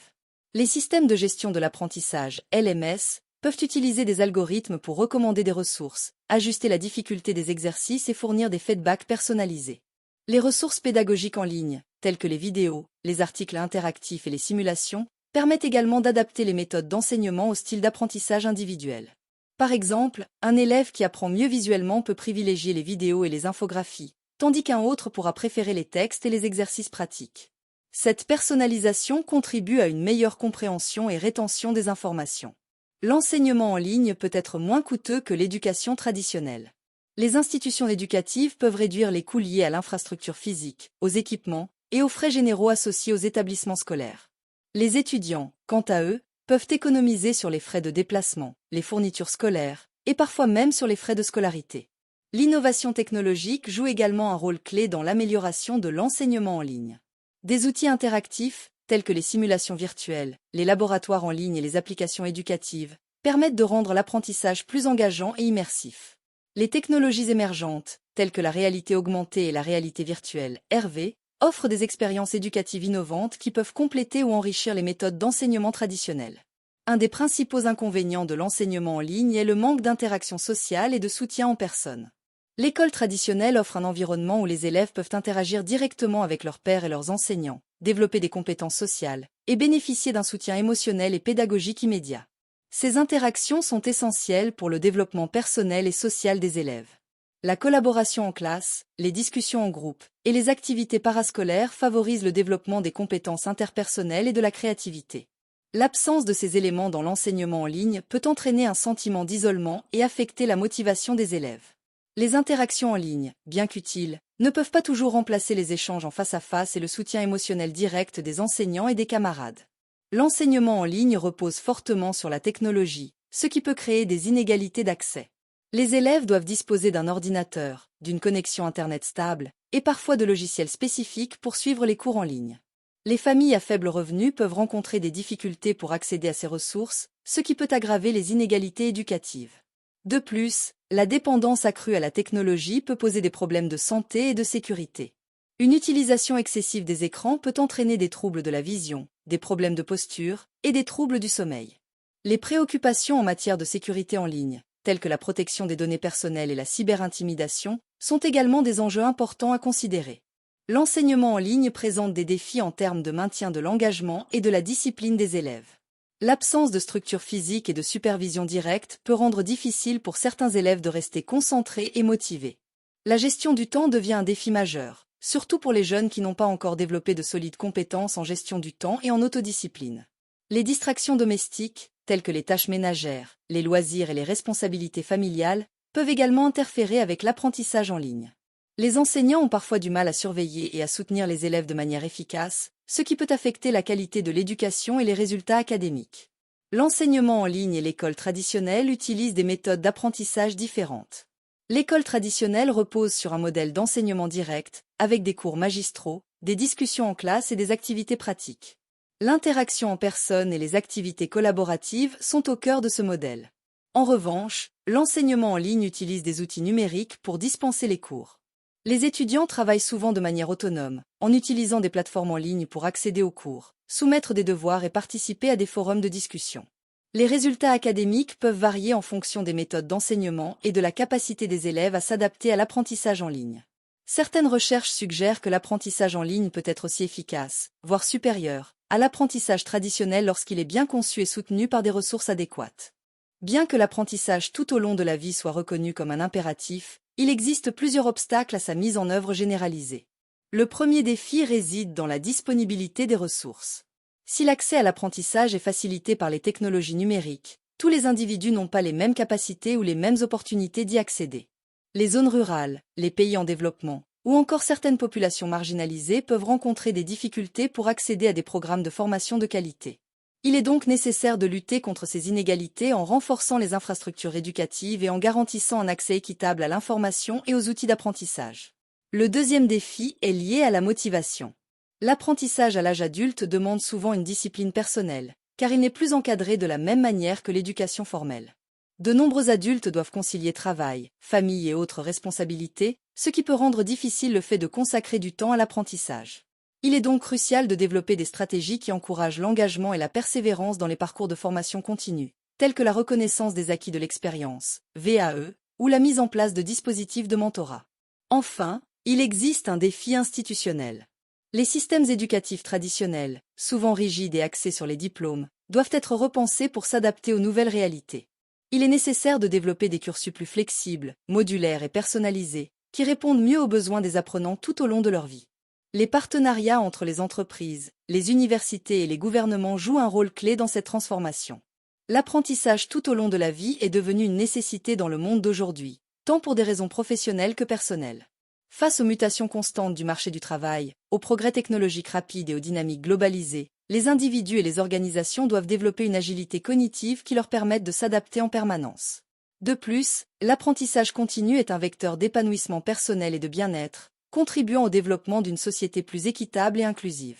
Speaker 1: Les systèmes de gestion de l'apprentissage, LMS, peuvent utiliser des algorithmes pour recommander des ressources, ajuster la difficulté des exercices et fournir des feedbacks personnalisés. Les ressources pédagogiques en ligne, telles que les vidéos, les articles interactifs et les simulations, permettent également d'adapter les méthodes d'enseignement au style d'apprentissage individuel. Par exemple, un élève qui apprend mieux visuellement peut privilégier les vidéos et les infographies, tandis qu'un autre pourra préférer les textes et les exercices pratiques. Cette personnalisation contribue à une meilleure compréhension et rétention des informations. L'enseignement en ligne peut être moins coûteux que l'éducation traditionnelle. Les institutions éducatives peuvent réduire les coûts liés à l'infrastructure physique, aux équipements et aux frais généraux associés aux établissements scolaires. Les étudiants, quant à eux, peuvent économiser sur les frais de déplacement, les fournitures scolaires, et parfois même sur les frais de scolarité. L'innovation technologique joue également un rôle clé dans l'amélioration de l'enseignement en ligne. Des outils interactifs, tels que les simulations virtuelles, les laboratoires en ligne et les applications éducatives, permettent de rendre l'apprentissage plus engageant et immersif. Les technologies émergentes, telles que la réalité augmentée et la réalité virtuelle, RV, offrent des expériences éducatives innovantes qui peuvent compléter ou enrichir les méthodes d'enseignement traditionnelles. Un des principaux inconvénients de l'enseignement en ligne est le manque d'interaction sociale et de soutien en personne. L'école traditionnelle offre un environnement où les élèves peuvent interagir directement avec leurs pairs et leurs enseignants, développer des compétences sociales et bénéficier d'un soutien émotionnel et pédagogique immédiat. Ces interactions sont essentielles pour le développement personnel et social des élèves. La collaboration en classe, les discussions en groupe et les activités parascolaires favorisent le développement des compétences interpersonnelles et de la créativité. L'absence de ces éléments dans l'enseignement en ligne peut entraîner un sentiment d'isolement et affecter la motivation des élèves. Les interactions en ligne, bien qu'utiles, ne peuvent pas toujours remplacer les échanges en face à face et le soutien émotionnel direct des enseignants et des camarades. L'enseignement en ligne repose fortement sur la technologie, ce qui peut créer des inégalités d'accès. Les élèves doivent disposer d'un ordinateur, d'une connexion Internet stable, et parfois de logiciels spécifiques pour suivre les cours en ligne. Les familles à faible revenu peuvent rencontrer des difficultés pour accéder à ces ressources, ce qui peut aggraver les inégalités éducatives. De plus, la dépendance accrue à la technologie peut poser des problèmes de santé et de sécurité. Une utilisation excessive des écrans peut entraîner des troubles de la vision, des problèmes de posture et des troubles du sommeil. Les préoccupations en matière de sécurité en ligne, telles que la protection des données personnelles et la cyberintimidation, sont également des enjeux importants à considérer. L'enseignement en ligne présente des défis en termes de maintien de l'engagement et de la discipline des élèves. L'absence de structure physique et de supervision directe peut rendre difficile pour certains élèves de rester concentrés et motivés. La gestion du temps devient un défi majeur, surtout pour les jeunes qui n'ont pas encore développé de solides compétences en gestion du temps et en autodiscipline. Les distractions domestiques, telles que les tâches ménagères, les loisirs et les responsabilités familiales, peuvent également interférer avec l'apprentissage en ligne. Les enseignants ont parfois du mal à surveiller et à soutenir les élèves de manière efficace, ce qui peut affecter la qualité de l'éducation et les résultats académiques. L'enseignement en ligne et l'école traditionnelle utilisent des méthodes d'apprentissage différentes. L'école traditionnelle repose sur un modèle d'enseignement direct, avec des cours magistraux, des discussions en classe et des activités pratiques. L'interaction en personne et les activités collaboratives sont au cœur de ce modèle. En revanche, l'enseignement en ligne utilise des outils numériques pour dispenser les cours. Les étudiants travaillent souvent de manière autonome, en utilisant des plateformes en ligne pour accéder aux cours, soumettre des devoirs et participer à des forums de discussion. Les résultats académiques peuvent varier en fonction des méthodes d'enseignement et de la capacité des élèves à s'adapter à l'apprentissage en ligne. Certaines recherches suggèrent que l'apprentissage en ligne peut être aussi efficace, voire supérieur, à l'apprentissage traditionnel lorsqu'il est bien conçu et soutenu par des ressources adéquates. Bien que l'apprentissage tout au long de la vie soit reconnu comme un impératif, il existe plusieurs obstacles à sa mise en œuvre généralisée. Le premier défi réside dans la disponibilité des ressources. Si l'accès à l'apprentissage est facilité par les technologies numériques, tous les individus n'ont pas les mêmes capacités ou les mêmes opportunités d'y accéder. Les zones rurales, les pays en développement, ou encore certaines populations marginalisées peuvent rencontrer des difficultés pour accéder à des programmes de formation de qualité. Il est donc nécessaire de lutter contre ces inégalités en renforçant les infrastructures éducatives et en garantissant un accès équitable à l'information et aux outils d'apprentissage. Le deuxième défi est lié à la motivation. L'apprentissage à l'âge adulte demande souvent une discipline personnelle, car il n'est plus encadré de la même manière que l'éducation formelle. De nombreux adultes doivent concilier travail, famille et autres responsabilités, ce qui peut rendre difficile le fait de consacrer du temps à l'apprentissage. Il est donc crucial de développer des stratégies qui encouragent l'engagement et la persévérance dans les parcours de formation continue, tels que la reconnaissance des acquis de l'expérience, VAE, ou la mise en place de dispositifs de mentorat. Enfin, il existe un défi institutionnel. Les systèmes éducatifs traditionnels, souvent rigides et axés sur les diplômes, doivent être repensés pour s'adapter aux nouvelles réalités. Il est nécessaire de développer des cursus plus flexibles, modulaires et personnalisés, qui répondent mieux aux besoins des apprenants tout au long de leur vie. Les partenariats entre les entreprises, les universités et les gouvernements jouent un rôle clé dans cette transformation. L'apprentissage tout au long de la vie est devenu une nécessité dans le monde d'aujourd'hui, tant pour des raisons professionnelles que personnelles. Face aux mutations constantes du marché du travail, aux progrès technologiques rapides et aux dynamiques globalisées, les individus et les organisations doivent développer une agilité cognitive qui leur permette de s'adapter en permanence. De plus, l'apprentissage continu est un vecteur d'épanouissement personnel et de bien-être, contribuant au développement d'une société plus équitable et inclusive.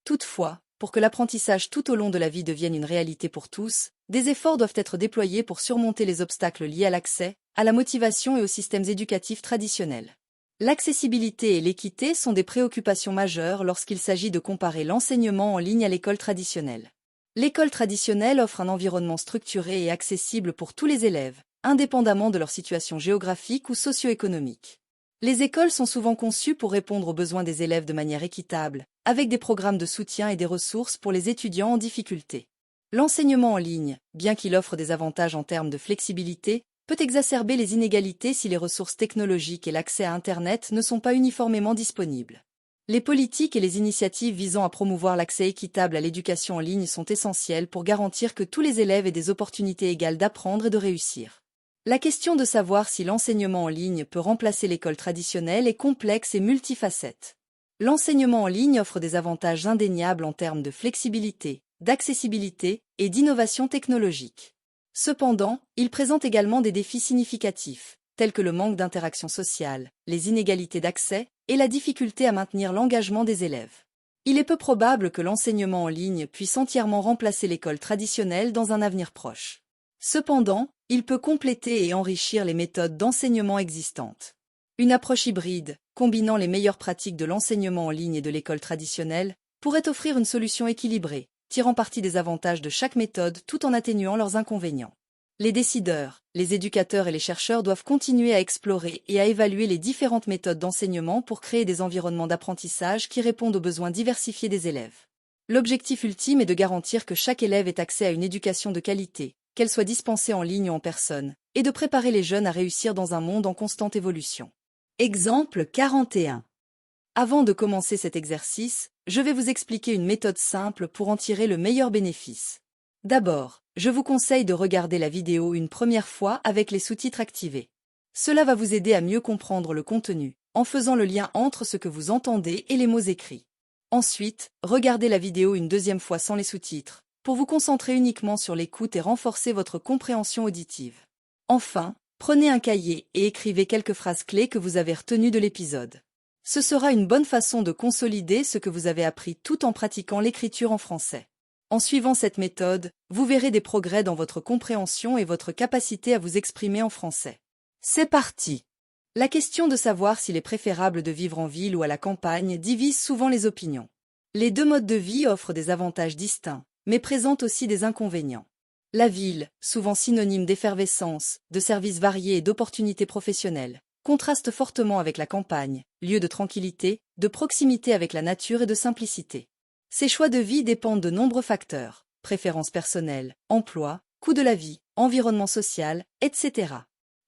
Speaker 1: Toutefois, pour que l'apprentissage tout au long de la vie devienne une réalité pour tous, des efforts doivent être déployés pour surmonter les obstacles liés à l'accès, à la motivation et aux systèmes éducatifs traditionnels. L'accessibilité et l'équité sont des préoccupations majeures lorsqu'il s'agit de comparer l'enseignement en ligne à l'école traditionnelle. L'école traditionnelle offre un environnement structuré et accessible pour tous les élèves, indépendamment de leur situation géographique ou socio-économique. Les écoles sont souvent conçues pour répondre aux besoins des élèves de manière équitable, avec des programmes de soutien et des ressources pour les étudiants en difficulté. L'enseignement en ligne, bien qu'il offre des avantages en termes de flexibilité, peut exacerber les inégalités si les ressources technologiques et l'accès à Internet ne sont pas uniformément disponibles. Les politiques et les initiatives visant à promouvoir l'accès équitable à l'éducation en ligne sont essentielles pour garantir que tous les élèves aient des opportunités égales d'apprendre et de réussir. La question de savoir si l'enseignement en ligne peut remplacer l'école traditionnelle est complexe et multifacette. L'enseignement en ligne offre des avantages indéniables en termes de flexibilité, d'accessibilité et d'innovation technologique. Cependant, il présente également des défis significatifs, tels que le manque d'interaction sociale, les inégalités d'accès et la difficulté à maintenir l'engagement des élèves. Il est peu probable que l'enseignement en ligne puisse entièrement remplacer l'école traditionnelle dans un avenir proche. Cependant, il peut compléter et enrichir les méthodes d'enseignement existantes. Une approche hybride, combinant les meilleures pratiques de l'enseignement en ligne et de l'école traditionnelle, pourrait offrir une solution équilibrée, tirant parti des avantages de chaque méthode tout en atténuant leurs inconvénients. Les décideurs, les éducateurs et les chercheurs doivent continuer à explorer et à évaluer les différentes méthodes d'enseignement pour créer des environnements d'apprentissage qui répondent aux besoins diversifiés des élèves. L'objectif ultime est de garantir que chaque élève ait accès à une éducation de qualité, qu'elle soit dispensée en ligne ou en personne, et de préparer les jeunes à réussir dans un monde en constante évolution. Exemple 41. Avant de commencer cet exercice, je vais vous expliquer une méthode simple pour en tirer le meilleur bénéfice. D'abord, je vous conseille de regarder la vidéo une première fois avec les sous-titres activés. Cela va vous aider à mieux comprendre le contenu, en faisant le lien entre ce que vous entendez et les mots écrits. Ensuite, regardez la vidéo une deuxième fois sans les sous-titres, pour vous concentrer uniquement sur l'écoute et renforcer votre compréhension auditive. Enfin, prenez un cahier et écrivez quelques phrases clés que vous avez retenues de l'épisode. Ce sera une bonne façon de consolider ce que vous avez appris tout en pratiquant l'écriture en français. En suivant cette méthode, vous verrez des progrès dans votre compréhension et votre capacité à vous exprimer en français. C'est parti! La question de savoir s'il est préférable de vivre en ville ou à la campagne divise souvent les opinions. Les deux modes de vie offrent des avantages distincts, mais présentent aussi des inconvénients. La ville, souvent synonyme d'effervescence, de services variés et d'opportunités professionnelles, contraste fortement avec la campagne, lieu de tranquillité, de proximité avec la nature et de simplicité. Ces choix de vie dépendent de nombreux facteurs, préférences personnelles, emploi, coût de la vie, environnement social, etc.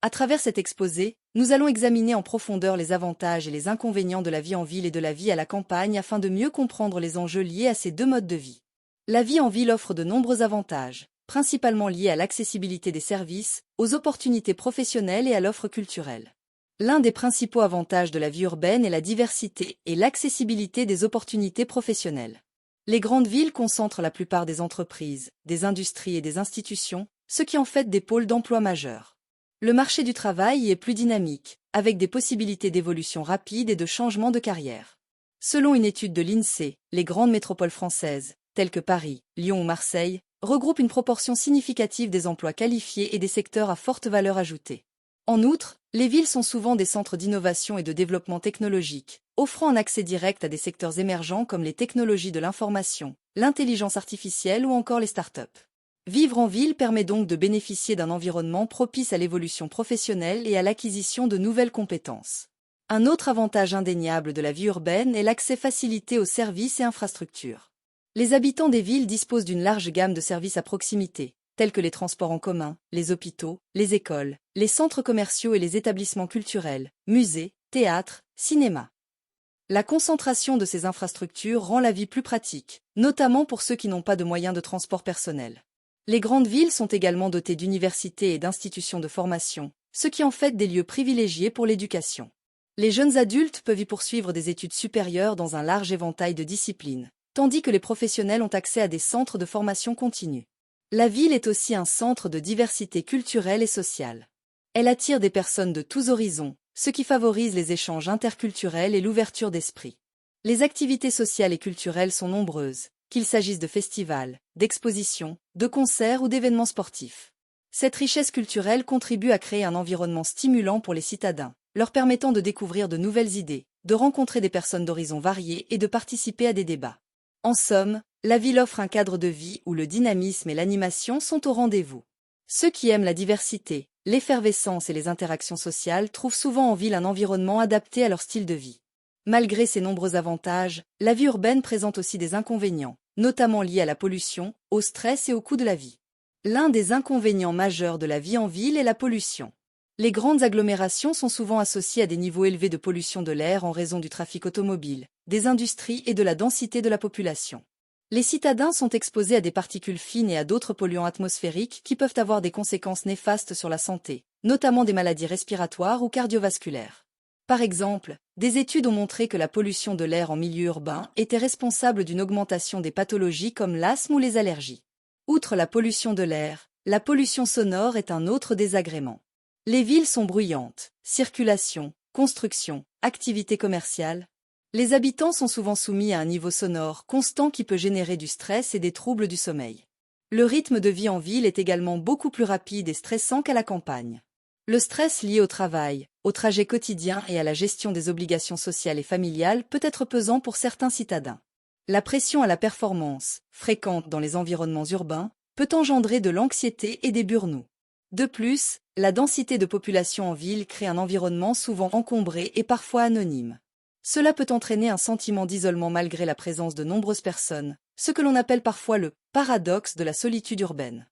Speaker 1: À travers cet exposé, nous allons examiner en profondeur les avantages et les inconvénients de la vie en ville et de la vie à la campagne afin de mieux comprendre les enjeux liés à ces deux modes de vie. La vie en ville offre de nombreux avantages, principalement liés à l'accessibilité des services, aux opportunités professionnelles et à l'offre culturelle. L'un des principaux avantages de la vie urbaine est la diversité et l'accessibilité des opportunités professionnelles. Les grandes villes concentrent la plupart des entreprises, des industries et des institutions, ce qui en fait des pôles d'emploi majeurs. Le marché du travail y est plus dynamique, avec des possibilités d'évolution rapide et de changement de carrière. Selon une étude de l'INSEE, les grandes métropoles françaises, telles que Paris, Lyon ou Marseille, regroupent une proportion significative des emplois qualifiés et des secteurs à forte valeur ajoutée. En outre, les villes sont souvent des centres d'innovation et de développement technologique, offrant un accès direct à des secteurs émergents comme les technologies de l'information, l'intelligence artificielle ou encore les startups. Vivre en ville permet donc de bénéficier d'un environnement propice à l'évolution professionnelle et à l'acquisition de nouvelles compétences. Un autre avantage indéniable de la vie urbaine est l'accès facilité aux services et infrastructures. Les habitants des villes disposent d'une large gamme de services à proximité, tels que les transports en commun, les hôpitaux, les écoles, les centres commerciaux et les établissements culturels, musées, théâtres, cinémas. La concentration de ces infrastructures rend la vie plus pratique, notamment pour ceux qui n'ont pas de moyens de transport personnel. Les grandes villes sont également dotées d'universités et d'institutions de formation, ce qui en fait des lieux privilégiés pour l'éducation. Les jeunes adultes peuvent y poursuivre des études supérieures dans un large éventail de disciplines, tandis que les professionnels ont accès à des centres de formation continue. La ville est aussi un centre de diversité culturelle et sociale. Elle attire des personnes de tous horizons, ce qui favorise les échanges interculturels et l'ouverture d'esprit. Les activités sociales et culturelles sont nombreuses, qu'il s'agisse de festivals, d'expositions, de concerts ou d'événements sportifs. Cette richesse culturelle contribue à créer un environnement stimulant pour les citadins, leur permettant de découvrir de nouvelles idées, de rencontrer des personnes d'horizons variés et de participer à des débats. En somme, la ville offre un cadre de vie où le dynamisme et l'animation sont au rendez-vous. Ceux qui aiment la diversité, l'effervescence et les interactions sociales trouvent souvent en ville un environnement adapté à leur style de vie. Malgré ces nombreux avantages, la vie urbaine présente aussi des inconvénients, notamment liés à la pollution, au stress et au coût de la vie. L'un des inconvénients majeurs de la vie en ville est la pollution. Les grandes agglomérations sont souvent associées à des niveaux élevés de pollution de l'air en raison du trafic automobile, des industries et de la densité de la population. Les citadins sont exposés à des particules fines et à d'autres polluants atmosphériques qui peuvent avoir des conséquences néfastes sur la santé, notamment des maladies respiratoires ou cardiovasculaires. Par exemple, des études ont montré que la pollution de l'air en milieu urbain était responsable d'une augmentation des pathologies comme l'asthme ou les allergies. Outre la pollution de l'air, la pollution sonore est un autre désagrément. Les villes sont bruyantes, circulation, construction, activités commerciales. Les habitants sont souvent soumis à un niveau sonore constant qui peut générer du stress et des troubles du sommeil. Le rythme de vie en ville est également beaucoup plus rapide et stressant qu'à la campagne. Le stress lié au travail, au trajet quotidien et à la gestion des obligations sociales et familiales peut être pesant pour certains citadins. La pression à la performance, fréquente dans les environnements urbains, peut engendrer de l'anxiété et des burn-out. De plus, la densité de population en ville crée un environnement souvent encombré et parfois anonyme. Cela peut entraîner un sentiment d'isolement malgré la présence de nombreuses personnes, ce que l'on appelle parfois le paradoxe de la solitude urbaine.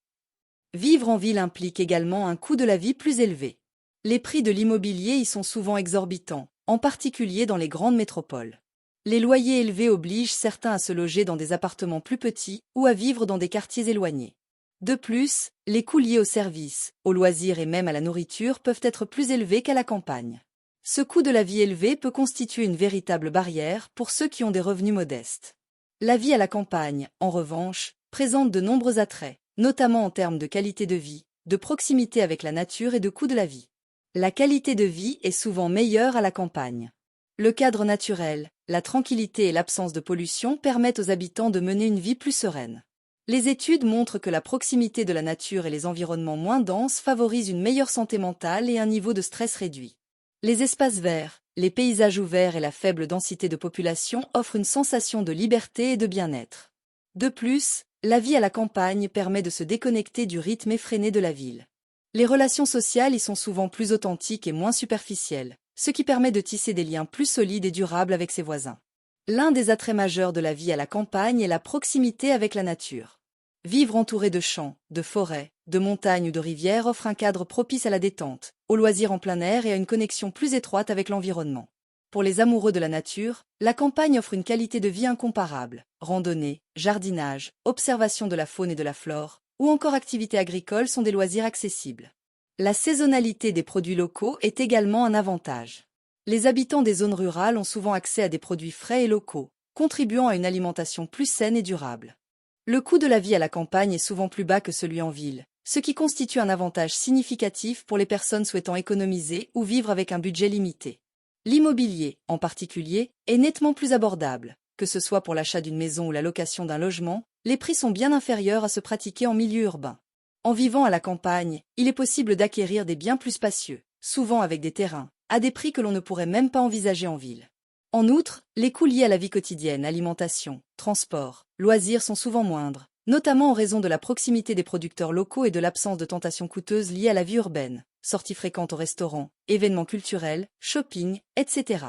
Speaker 1: Vivre en ville implique également un coût de la vie plus élevé. Les prix de l'immobilier y sont souvent exorbitants, en particulier dans les grandes métropoles. Les loyers élevés obligent certains à se loger dans des appartements plus petits ou à vivre dans des quartiers éloignés. De plus, les coûts liés aux services, aux loisirs et même à la nourriture peuvent être plus élevés qu'à la campagne. Ce coût de la vie élevé peut constituer une véritable barrière pour ceux qui ont des revenus modestes. La vie à la campagne, en revanche, présente de nombreux attraits, notamment en termes de qualité de vie, de proximité avec la nature et de coût de la vie. La qualité de vie est souvent meilleure à la campagne. Le cadre naturel, la tranquillité et l'absence de pollution permettent aux habitants de mener une vie plus sereine. Les études montrent que la proximité de la nature et les environnements moins denses favorisent une meilleure santé mentale et un niveau de stress réduit. Les espaces verts, les paysages ouverts et la faible densité de population offrent une sensation de liberté et de bien-être. De plus, la vie à la campagne permet de se déconnecter du rythme effréné de la ville. Les relations sociales y sont souvent plus authentiques et moins superficielles, ce qui permet de tisser des liens plus solides et durables avec ses voisins. L'un des attraits majeurs de la vie à la campagne est la proximité avec la nature. Vivre entouré de champs, de forêts, de montagnes ou de rivières offre un cadre propice à la détente, aux loisirs en plein air et à une connexion plus étroite avec l'environnement. Pour les amoureux de la nature, la campagne offre une qualité de vie incomparable. Randonnée, jardinage, observation de la faune et de la flore, ou encore activités agricoles sont des loisirs accessibles. La saisonnalité des produits locaux est également un avantage. Les habitants des zones rurales ont souvent accès à des produits frais et locaux, contribuant à une alimentation plus saine et durable. Le coût de la vie à la campagne est souvent plus bas que celui en ville, ce qui constitue un avantage significatif pour les personnes souhaitant économiser ou vivre avec un budget limité. L'immobilier, en particulier, est nettement plus abordable, que ce soit pour l'achat d'une maison ou la location d'un logement, les prix sont bien inférieurs à ceux pratiqués en milieu urbain. En vivant à la campagne, il est possible d'acquérir des biens plus spacieux, souvent avec des terrains, à des prix que l'on ne pourrait même pas envisager en ville. En outre, les coûts liés à la vie quotidienne, alimentation, transport, loisirs sont souvent moindres, notamment en raison de la proximité des producteurs locaux et de l'absence de tentations coûteuses liées à la vie urbaine, sorties fréquentes au restaurant, événements culturels, shopping, etc.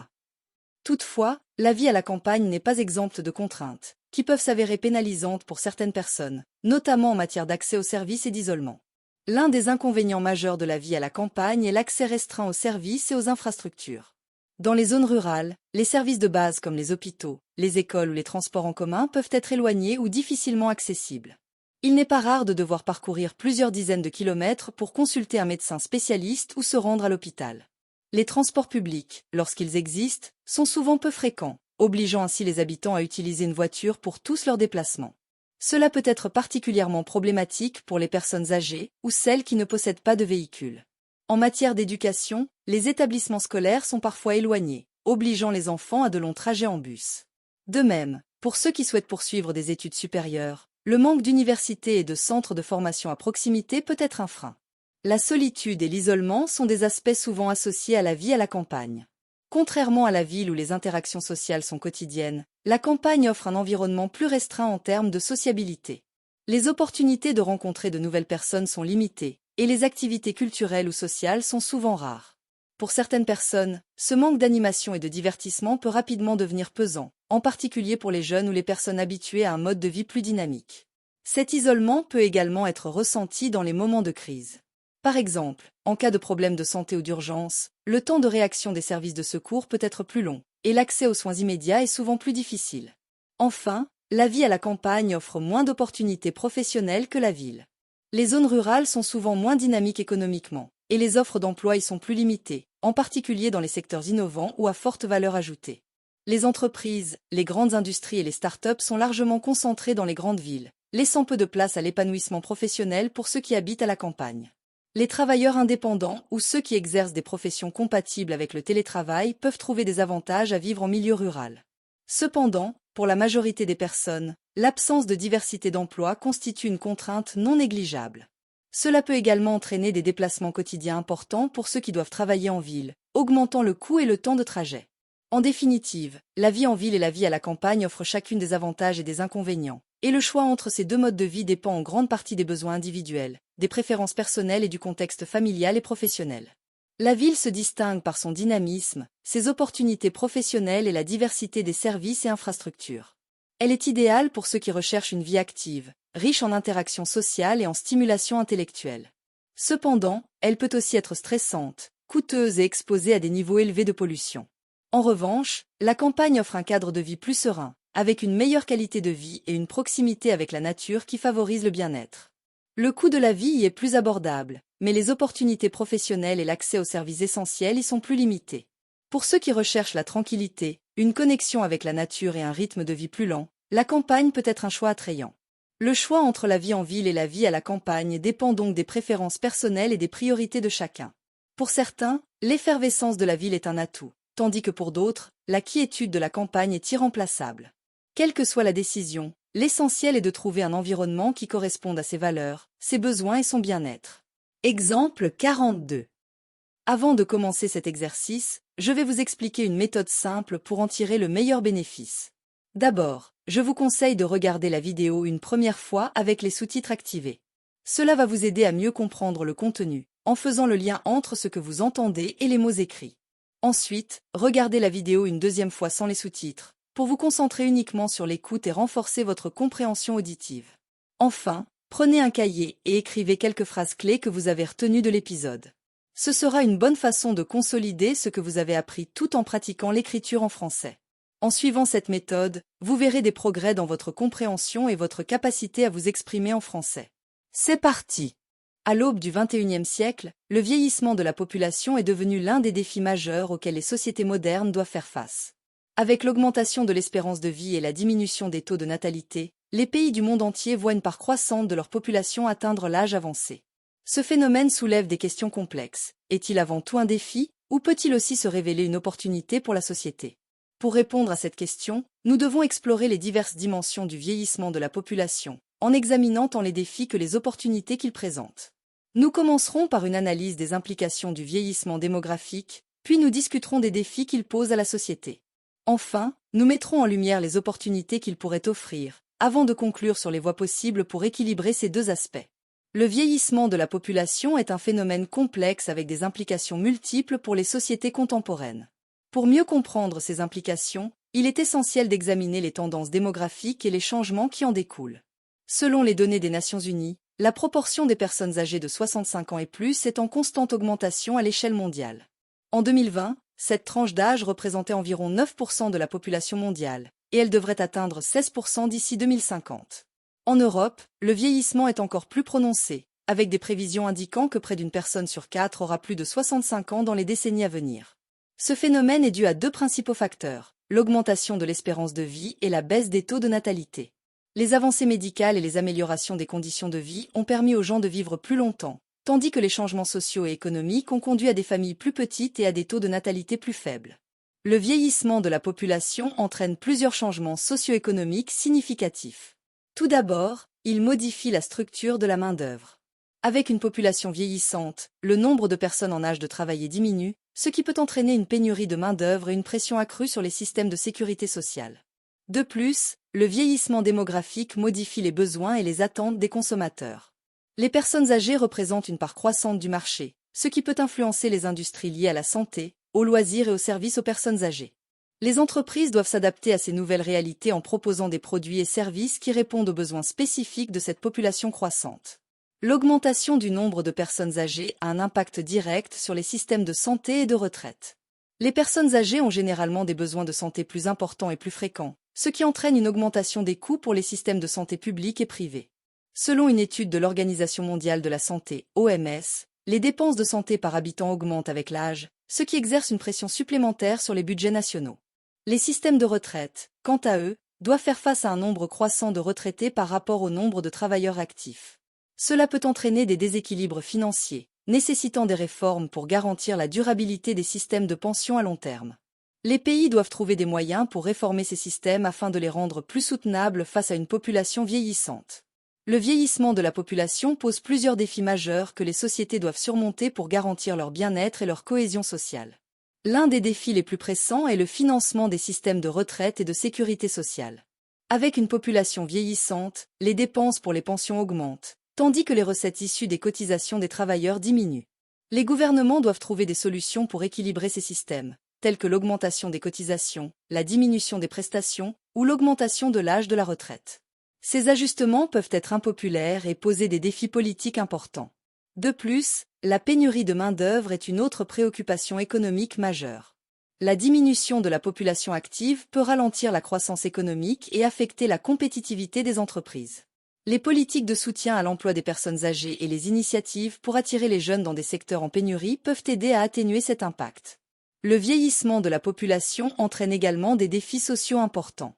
Speaker 1: Toutefois, la vie à la campagne n'est pas exempte de contraintes, qui peuvent s'avérer pénalisantes pour certaines personnes, notamment en matière d'accès aux services et d'isolement. L'un des inconvénients majeurs de la vie à la campagne est l'accès restreint aux services et aux infrastructures. Dans les zones rurales, les services de base comme les hôpitaux, les écoles ou les transports en commun peuvent être éloignés ou difficilement accessibles. Il n'est pas rare de devoir parcourir plusieurs dizaines de kilomètres pour consulter un médecin spécialiste ou se rendre à l'hôpital. Les transports publics, lorsqu'ils existent, sont souvent peu fréquents, obligeant ainsi les habitants à utiliser une voiture pour tous leurs déplacements. Cela peut être particulièrement problématique pour les personnes âgées ou celles qui ne possèdent pas de véhicule. En matière d'éducation, les établissements scolaires sont parfois éloignés, obligeant les enfants à de longs trajets en bus. De même, pour ceux qui souhaitent poursuivre des études supérieures, le manque d'universités et de centres de formation à proximité peut être un frein. La solitude et l'isolement sont des aspects souvent associés à la vie à la campagne. Contrairement à la ville où les interactions sociales sont quotidiennes, la campagne offre un environnement plus restreint en termes de sociabilité. Les opportunités de rencontrer de nouvelles personnes sont limitées, et les activités culturelles ou sociales sont souvent rares. Pour certaines personnes, ce manque d'animation et de divertissement peut rapidement devenir pesant, en particulier pour les jeunes ou les personnes habituées à un mode de vie plus dynamique. Cet isolement peut également être ressenti dans les moments de crise. Par exemple, en cas de problème de santé ou d'urgence, le temps de réaction des services de secours peut être plus long, et l'accès aux soins immédiats est souvent plus difficile. Enfin, la vie à la campagne offre moins d'opportunités professionnelles que la ville. Les zones rurales sont souvent moins dynamiques économiquement, et les offres d'emploi y sont plus limitées, en particulier dans les secteurs innovants ou à forte valeur ajoutée. Les entreprises, les grandes industries et les start-up sont largement concentrées dans les grandes villes, laissant peu de place à l'épanouissement professionnel pour ceux qui habitent à la campagne. Les travailleurs indépendants ou ceux qui exercent des professions compatibles avec le télétravail peuvent trouver des avantages à vivre en milieu rural. Cependant, pour la majorité des personnes, l'absence de diversité d'emploi constitue une contrainte non négligeable. Cela peut également entraîner des déplacements quotidiens importants pour ceux qui doivent travailler en ville, augmentant le coût et le temps de trajet. En définitive, la vie en ville et la vie à la campagne offrent chacune des avantages et des inconvénients, et le choix entre ces deux modes de vie dépend en grande partie des besoins individuels, des préférences personnelles et du contexte familial et professionnel. La ville se distingue par son dynamisme, ses opportunités professionnelles et la diversité des services et infrastructures. Elle est idéale pour ceux qui recherchent une vie active, riche en interactions sociales et en stimulation intellectuelle. Cependant, elle peut aussi être stressante, coûteuse et exposée à des niveaux élevés de pollution. En revanche, la campagne offre un cadre de vie plus serein, avec une meilleure qualité de vie et une proximité avec la nature qui favorise le bien-être. Le coût de la vie y est plus abordable, mais les opportunités professionnelles et l'accès aux services essentiels y sont plus limités. Pour ceux qui recherchent la tranquillité, une connexion avec la nature et un rythme de vie plus lent, la campagne peut être un choix attrayant. Le choix entre la vie en ville et la vie à la campagne dépend donc des préférences personnelles et des priorités de chacun. Pour certains, l'effervescence de la ville est un atout, tandis que pour d'autres, la quiétude de la campagne est irremplaçable. Quelle que soit la décision, l'essentiel est de trouver un environnement qui corresponde à ses valeurs, ses besoins et son bien-être. Exemple 42. Avant de commencer cet exercice, je vais vous expliquer une méthode simple pour en tirer le meilleur bénéfice. D'abord, je vous conseille de regarder la vidéo une première fois avec les sous-titres activés. Cela va vous aider à mieux comprendre le contenu, en faisant le lien entre ce que vous entendez et les mots écrits. Ensuite, regardez la vidéo une deuxième fois sans les sous-titres, pour vous concentrer uniquement sur l'écoute et renforcer votre compréhension auditive. Enfin, prenez un cahier et écrivez quelques phrases clés que vous avez retenues de l'épisode. Ce sera une bonne façon de consolider ce que vous avez appris tout en pratiquant l'écriture en français. En suivant cette méthode, vous verrez des progrès dans votre compréhension et votre capacité à vous exprimer en français. C'est parti! À l'aube du XXIe siècle, le vieillissement de la population est devenu l'un des défis majeurs auxquels les sociétés modernes doivent faire face. Avec l'augmentation de l'espérance de vie et la diminution des taux de natalité, les pays du monde entier voient une part croissante de leur population atteindre l'âge avancé. Ce phénomène soulève des questions complexes. Est-il avant tout un défi, ou peut-il aussi se révéler une opportunité pour la société? Pour répondre à cette question, nous devons explorer les diverses dimensions du vieillissement de la population, en examinant tant les défis que les opportunités qu'il présente. Nous commencerons par une analyse des implications du vieillissement démographique, puis nous discuterons des défis qu'il pose à la société. Enfin, nous mettrons en lumière les opportunités qu'il pourrait offrir, avant de conclure sur les voies possibles pour équilibrer ces deux aspects. Le vieillissement de la population est un phénomène complexe avec des implications multiples pour les sociétés contemporaines. Pour mieux comprendre ces implications, il est essentiel d'examiner les tendances démographiques et les changements qui en découlent. Selon les données des Nations Unies, la proportion des personnes âgées de 65 ans et plus est en constante augmentation à l'échelle mondiale. En 2020, cette tranche d'âge représentait environ 9% de la population mondiale, et elle devrait atteindre 16% d'ici 2050. En Europe, le vieillissement est encore plus prononcé, avec des prévisions indiquant que près d'une personne sur 4 aura plus de 65 ans dans les décennies à venir. Ce phénomène est dû à deux principaux facteurs, l'augmentation de l'espérance de vie et la baisse des taux de natalité. Les avancées médicales et les améliorations des conditions de vie ont permis aux gens de vivre plus longtemps, tandis que les changements sociaux et économiques ont conduit à des familles plus petites et à des taux de natalité plus faibles. Le vieillissement de la population entraîne plusieurs changements socio-économiques significatifs. Tout d'abord, il modifie la structure de la main-d'œuvre. Avec une population vieillissante, le nombre de personnes en âge de travailler diminue, ce qui peut entraîner une pénurie de main-d'œuvre et une pression accrue sur les systèmes de sécurité sociale. De plus, le vieillissement démographique modifie les besoins et les attentes des consommateurs. Les personnes âgées représentent une part croissante du marché, ce qui peut influencer les industries liées à la santé, aux loisirs et aux services aux personnes âgées. Les entreprises doivent s'adapter à ces nouvelles réalités en proposant des produits et services qui répondent aux besoins spécifiques de cette population croissante. L'augmentation du nombre de personnes âgées a un impact direct sur les systèmes de santé et de retraite. Les personnes âgées ont généralement des besoins de santé plus importants et plus fréquents, ce qui entraîne une augmentation des coûts pour les systèmes de santé publics et privés. Selon une étude de l'Organisation mondiale de la santé, OMS, les dépenses de santé par habitant augmentent avec l'âge, ce qui exerce une pression supplémentaire sur les budgets nationaux. Les systèmes de retraite, quant à eux, doivent faire face à un nombre croissant de retraités par rapport au nombre de travailleurs actifs. Cela peut entraîner des déséquilibres financiers, nécessitant des réformes pour garantir la durabilité des systèmes de pension à long terme. Les pays doivent trouver des moyens pour réformer ces systèmes afin de les rendre plus soutenables face à une population vieillissante. Le vieillissement de la population pose plusieurs défis majeurs que les sociétés doivent surmonter pour garantir leur bien-être et leur cohésion sociale. L'un des défis les plus pressants est le financement des systèmes de retraite et de sécurité sociale. Avec une population vieillissante, les dépenses pour les pensions augmentent, tandis que les recettes issues des cotisations des travailleurs diminuent. Les gouvernements doivent trouver des solutions pour équilibrer ces systèmes, telles que l'augmentation des cotisations, la diminution des prestations ou l'augmentation de l'âge de la retraite. Ces ajustements peuvent être impopulaires et poser des défis politiques importants. De plus, la pénurie de main-d'œuvre est une autre préoccupation économique majeure. La diminution de la population active peut ralentir la croissance économique et affecter la compétitivité des entreprises. Les politiques de soutien à l'emploi des personnes âgées et les initiatives pour attirer les jeunes dans des secteurs en pénurie peuvent aider à atténuer cet impact. Le vieillissement de la population entraîne également des défis sociaux importants.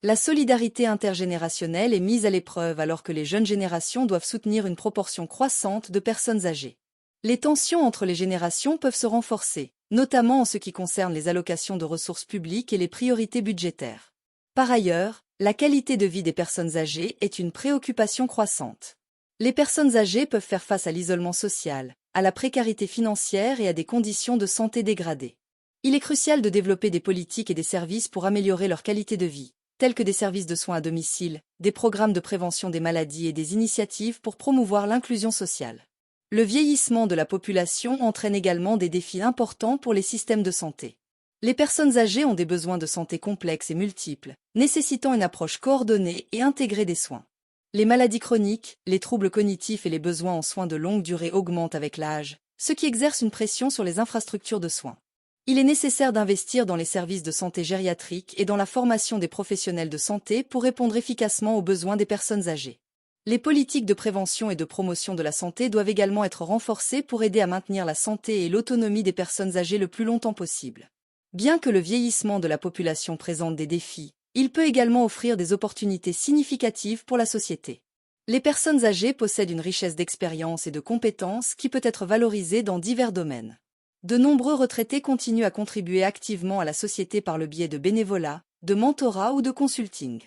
Speaker 1: La solidarité intergénérationnelle est mise à l'épreuve alors que les jeunes générations doivent soutenir une proportion croissante de personnes âgées. Les tensions entre les générations peuvent se renforcer, notamment en ce qui concerne les allocations de ressources publiques et les priorités budgétaires. Par ailleurs, la qualité de vie des personnes âgées est une préoccupation croissante. Les personnes âgées peuvent faire face à l'isolement social, à la précarité financière et à des conditions de santé dégradées. Il est crucial de développer des politiques et des services pour améliorer leur qualité de vie, tels que des services de soins à domicile, des programmes de prévention des maladies et des initiatives pour promouvoir l'inclusion sociale. Le vieillissement de la population entraîne également des défis importants pour les systèmes de santé. Les personnes âgées ont des besoins de santé complexes et multiples, nécessitant une approche coordonnée et intégrée des soins. Les maladies chroniques, les troubles cognitifs et les besoins en soins de longue durée augmentent avec l'âge, ce qui exerce une pression sur les infrastructures de soins. Il est nécessaire d'investir dans les services de santé gériatrique et dans la formation des professionnels de santé pour répondre efficacement aux besoins des personnes âgées. Les politiques de prévention et de promotion de la santé doivent également être renforcées pour aider à maintenir la santé et l'autonomie des personnes âgées le plus longtemps possible. Bien que le vieillissement de la population présente des défis, il peut également offrir des opportunités significatives pour la société. Les personnes âgées possèdent une richesse d'expérience et de compétences qui peut être valorisée dans divers domaines. De nombreux retraités continuent à contribuer activement à la société par le biais de bénévolat, de mentorat ou de consulting.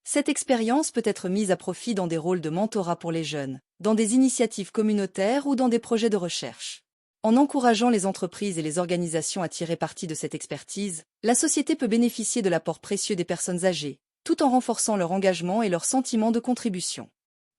Speaker 1: Cette expérience peut être mise à profit dans des rôles de mentorat pour les jeunes, dans des initiatives communautaires ou dans des projets de recherche. En encourageant les entreprises et les organisations à tirer parti de cette expertise, la société peut bénéficier de l'apport précieux des personnes âgées, tout en renforçant leur engagement et leur sentiment de contribution.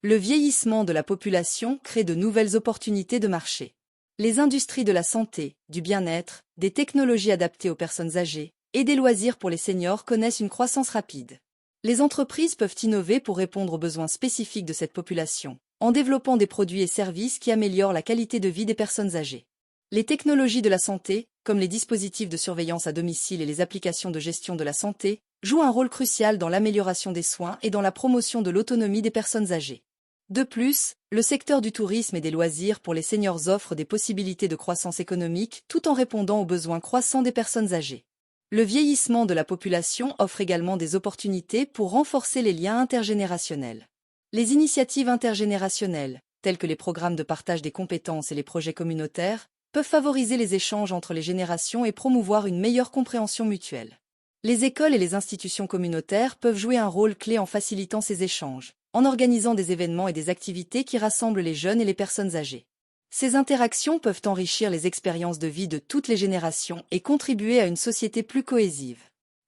Speaker 1: Le vieillissement de la population crée de nouvelles opportunités de marché. Les industries de la santé, du bien-être, des technologies adaptées aux personnes âgées et des loisirs pour les seniors connaissent une croissance rapide. Les entreprises peuvent innover pour répondre aux besoins spécifiques de cette population, en développant des produits et services qui améliorent la qualité de vie des personnes âgées. Les technologies de la santé, comme les dispositifs de surveillance à domicile et les applications de gestion de la santé, jouent un rôle crucial dans l'amélioration des soins et dans la promotion de l'autonomie des personnes âgées. De plus, le secteur du tourisme et des loisirs pour les seniors offre des possibilités de croissance économique tout en répondant aux besoins croissants des personnes âgées. Le vieillissement de la population offre également des opportunités pour renforcer les liens intergénérationnels. Les initiatives intergénérationnelles, telles que les programmes de partage des compétences et les projets communautaires, peuvent favoriser les échanges entre les générations et promouvoir une meilleure compréhension mutuelle. Les écoles et les institutions communautaires peuvent jouer un rôle clé en facilitant ces échanges, en organisant des événements et des activités qui rassemblent les jeunes et les personnes âgées. Ces interactions peuvent enrichir les expériences de vie de toutes les générations et contribuer à une société plus cohésive.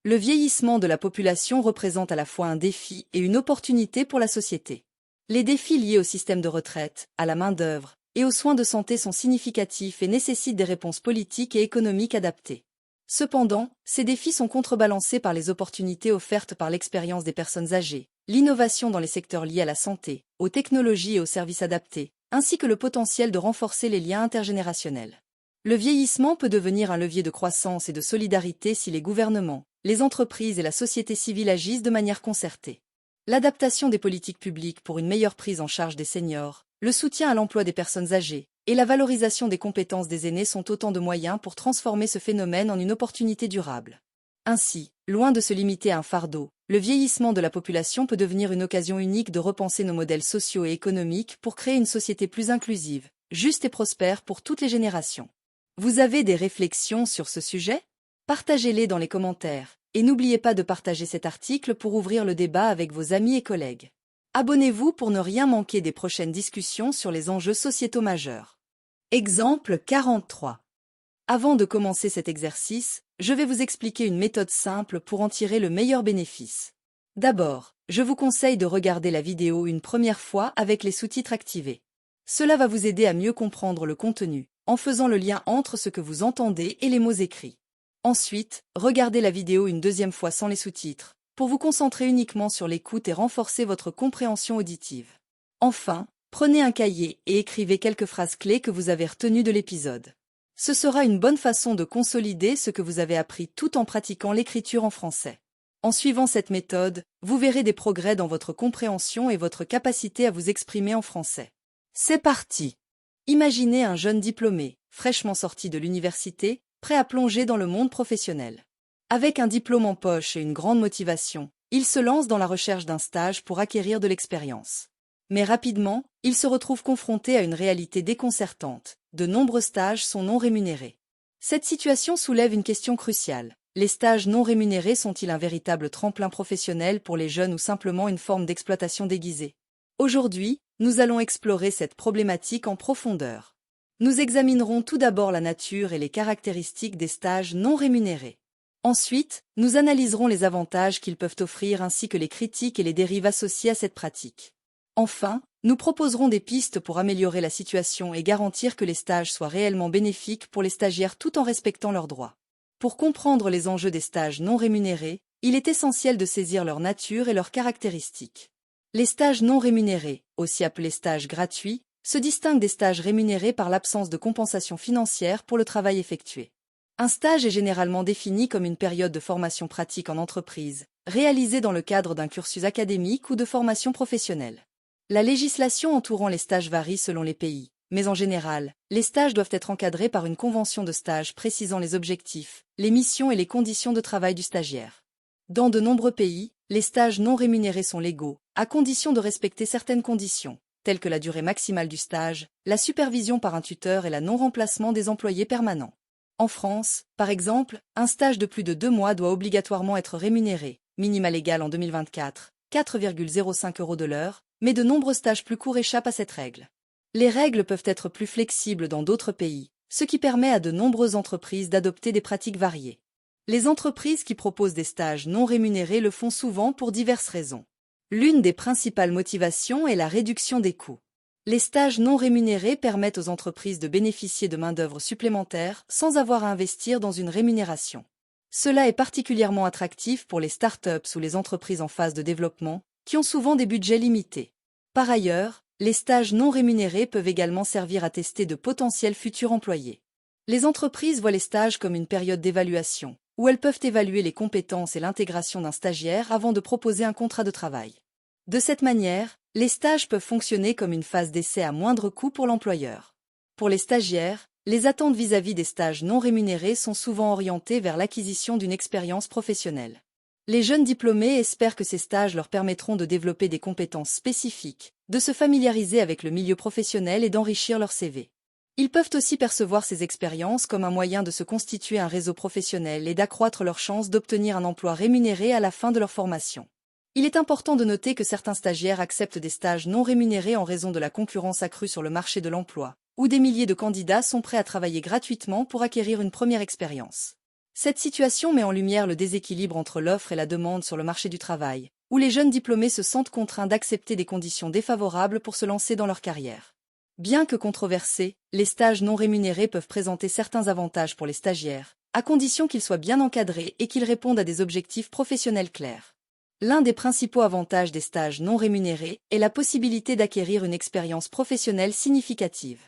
Speaker 1: Le vieillissement de la population représente à la fois un défi et une opportunité pour la société. Les défis liés au système de retraite, à la main-d'œuvre et aux soins de santé sont significatifs et nécessitent des réponses politiques et économiques adaptées. Cependant, ces défis sont contrebalancés par les opportunités offertes par l'expérience des personnes âgées, l'innovation dans les secteurs liés à la santé, aux technologies et aux services adaptés, ainsi que le potentiel de renforcer les liens intergénérationnels. Le vieillissement peut devenir un levier de croissance et de solidarité si les gouvernements, les entreprises et la société civile agissent de manière concertée. L'adaptation des politiques publiques pour une meilleure prise en charge des seniors, le soutien à l'emploi des personnes âgées et la valorisation des compétences des aînés sont autant de moyens pour transformer ce phénomène en une opportunité durable. Ainsi, loin de se limiter à un fardeau, le vieillissement de la population peut devenir une occasion unique de repenser nos modèles sociaux et économiques pour créer une société plus inclusive, juste et prospère pour toutes les générations. Vous avez des réflexions sur ce sujet? Partagez-les dans les commentaires, et n'oubliez pas de partager cet article pour ouvrir le débat avec vos amis et collègues. Abonnez-vous pour ne rien manquer des prochaines discussions sur les enjeux sociétaux majeurs. Exemple 43. Avant de commencer cet exercice, je vais vous expliquer une méthode simple pour en tirer le meilleur bénéfice. D'abord, je vous conseille de regarder la vidéo une première fois avec les sous-titres activés. Cela va vous aider à mieux comprendre le contenu, en faisant le lien entre ce que vous entendez et les mots écrits. Ensuite, regardez la vidéo une deuxième fois sans les sous-titres, pour vous concentrer uniquement sur l'écoute et renforcer votre compréhension auditive. Enfin, prenez un cahier et écrivez quelques phrases clés que vous avez retenues de l'épisode. Ce sera une bonne façon de consolider ce que vous avez appris tout en pratiquant l'écriture en français. En suivant cette méthode, vous verrez des progrès dans votre compréhension et votre capacité à vous exprimer en français. C'est parti! Imaginez un jeune diplômé, fraîchement sorti de l'université, prêt à plonger dans le monde professionnel. Avec un diplôme en poche et une grande motivation, il se lance dans la recherche d'un stage pour acquérir de l'expérience. Mais rapidement, il se retrouve confronté à une réalité déconcertante. De nombreux stages sont non rémunérés. Cette situation soulève une question cruciale. Les stages non rémunérés sont-ils un véritable tremplin professionnel pour les jeunes ou simplement une forme d'exploitation déguisée? Aujourd'hui, nous allons explorer cette problématique en profondeur. Nous examinerons tout d'abord la nature et les caractéristiques des stages non rémunérés. Ensuite, nous analyserons les avantages qu'ils peuvent offrir ainsi que les critiques et les dérives associées à cette pratique. Enfin, nous proposerons des pistes pour améliorer la situation et garantir que les stages soient réellement bénéfiques pour les stagiaires tout en respectant leurs droits. Pour comprendre les enjeux des stages non rémunérés, il est essentiel de saisir leur nature et leurs caractéristiques. Les stages non rémunérés, aussi appelés stages gratuits, se distinguent des stages rémunérés par l'absence de compensation financière pour le travail effectué. Un stage est généralement défini comme une période de formation pratique en entreprise, réalisée dans le cadre d'un cursus académique ou de formation professionnelle. La législation entourant les stages varie selon les pays, mais en général, les stages doivent être encadrés par une convention de stage précisant les objectifs, les missions et les conditions de travail du stagiaire. Dans de nombreux pays, les stages non rémunérés sont légaux, à condition de respecter certaines conditions, telles que la durée maximale du stage, la supervision par un tuteur et la non-remplacement des employés permanents. En France, par exemple, un stage de plus de 2 mois doit obligatoirement être rémunéré, minima légal en 2024, 4,05 € de l'heure, mais de nombreux stages plus courts échappent à cette règle. Les règles peuvent être plus flexibles dans d'autres pays, ce qui permet à de nombreuses entreprises d'adopter des pratiques variées. Les entreprises qui proposent des stages non rémunérés le font souvent pour diverses raisons. L'une des principales motivations est la réduction des coûts. Les stages non rémunérés permettent aux entreprises de bénéficier de main-d'œuvre supplémentaire sans avoir à investir dans une rémunération. Cela est particulièrement attractif pour les startups ou les entreprises en phase de développement, qui ont souvent des budgets limités. Par ailleurs, les stages non rémunérés peuvent également servir à tester de potentiels futurs employés. Les entreprises voient les stages comme une période d'évaluation, où elles peuvent évaluer les compétences et l'intégration d'un stagiaire avant de proposer un contrat de travail. De cette manière, les stages peuvent fonctionner comme une phase d'essai à moindre coût pour l'employeur. Pour les stagiaires, les attentes vis-à-vis des stages non rémunérés sont souvent orientées vers l'acquisition d'une expérience professionnelle. Les jeunes diplômés espèrent que ces stages leur permettront de développer des compétences spécifiques, de se familiariser avec le milieu professionnel et d'enrichir leur CV. Ils peuvent aussi percevoir ces expériences comme un moyen de se constituer un réseau professionnel et d'accroître leurs chances d'obtenir un emploi rémunéré à la fin de leur formation. Il est important de noter que certains stagiaires acceptent des stages non rémunérés en raison de la concurrence accrue sur le marché de l'emploi, où des milliers de candidats sont prêts à travailler gratuitement pour acquérir une première expérience. Cette situation met en lumière le déséquilibre entre l'offre et la demande sur le marché du travail, où les jeunes diplômés se sentent contraints d'accepter des conditions défavorables pour se lancer dans leur carrière. Bien que controversés, les stages non rémunérés peuvent présenter certains avantages pour les stagiaires, à condition qu'ils soient bien encadrés et qu'ils répondent à des objectifs professionnels clairs. L'un des principaux avantages des stages non rémunérés est la possibilité d'acquérir une expérience professionnelle significative.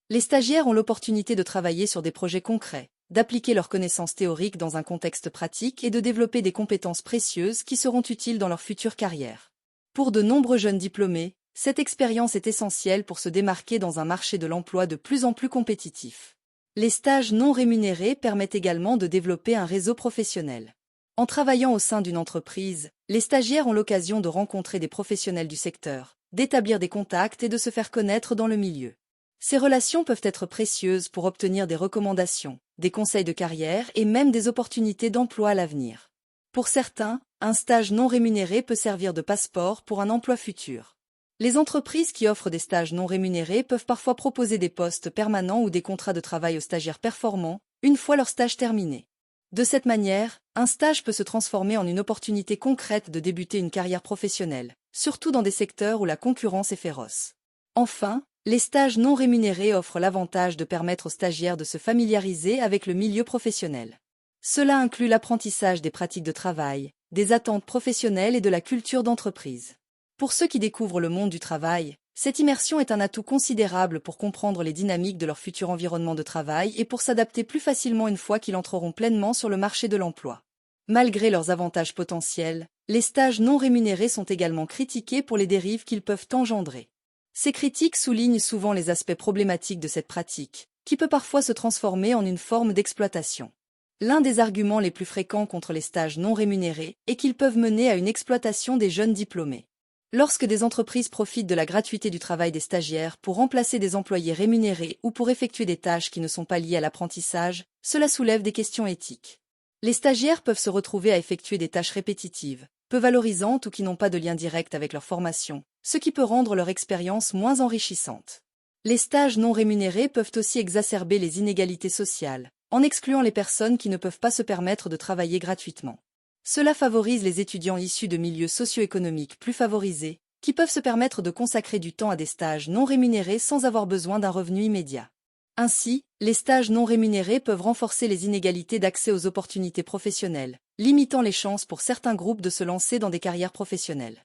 Speaker 1: Les stagiaires ont l'opportunité de travailler sur des projets concrets, d'appliquer leurs connaissances théoriques dans un contexte pratique et de développer des compétences précieuses qui seront utiles dans leur future carrière. Pour de nombreux jeunes diplômés, cette expérience est essentielle pour se démarquer dans un marché de l'emploi de plus en plus compétitif. Les stages non rémunérés permettent également de développer un réseau professionnel. En travaillant au sein d'une entreprise, les stagiaires ont l'occasion de rencontrer des professionnels du secteur, d'établir des contacts et de se faire connaître dans le milieu. Ces relations peuvent être précieuses pour obtenir des recommandations, des conseils de carrière et même des opportunités d'emploi à l'avenir. Pour certains, un stage non rémunéré peut servir de passeport pour un emploi futur. Les entreprises qui offrent des stages non rémunérés peuvent parfois proposer des postes permanents ou des contrats de travail aux stagiaires performants, une fois leur stage terminé. De cette manière, un stage peut se transformer en une opportunité concrète de débuter une carrière professionnelle, surtout dans des secteurs où la concurrence est féroce. Enfin, les stages non rémunérés offrent l'avantage de permettre aux stagiaires de se familiariser avec le milieu professionnel. Cela inclut l'apprentissage des pratiques de travail, des attentes professionnelles et de la culture d'entreprise. Pour ceux qui découvrent le monde du travail, cette immersion est un atout considérable pour comprendre les dynamiques de leur futur environnement de travail et pour s'adapter plus facilement une fois qu'ils entreront pleinement sur le marché de l'emploi. Malgré leurs avantages potentiels, les stages non rémunérés sont également critiqués pour les dérives qu'ils peuvent engendrer. Ces critiques soulignent souvent les aspects problématiques de cette pratique, qui peut parfois se transformer en une forme d'exploitation. L'un des arguments les plus fréquents contre les stages non rémunérés est qu'ils peuvent mener à une exploitation des jeunes diplômés. Lorsque des entreprises profitent de la gratuité du travail des stagiaires pour remplacer des employés rémunérés ou pour effectuer des tâches qui ne sont pas liées à l'apprentissage, cela soulève des questions éthiques. Les stagiaires peuvent se retrouver à effectuer des tâches répétitives, peu valorisantes ou qui n'ont pas de lien direct avec leur formation, ce qui peut rendre leur expérience moins enrichissante. Les stages non rémunérés peuvent aussi exacerber les inégalités sociales, en excluant les personnes qui ne peuvent pas se permettre de travailler gratuitement. Cela favorise les étudiants issus de milieux socio-économiques plus favorisés, qui peuvent se permettre de consacrer du temps à des stages non rémunérés sans avoir besoin d'un revenu immédiat. Ainsi, les stages non rémunérés peuvent renforcer les inégalités d'accès aux opportunités professionnelles, limitant les chances pour certains groupes de se lancer dans des carrières professionnelles.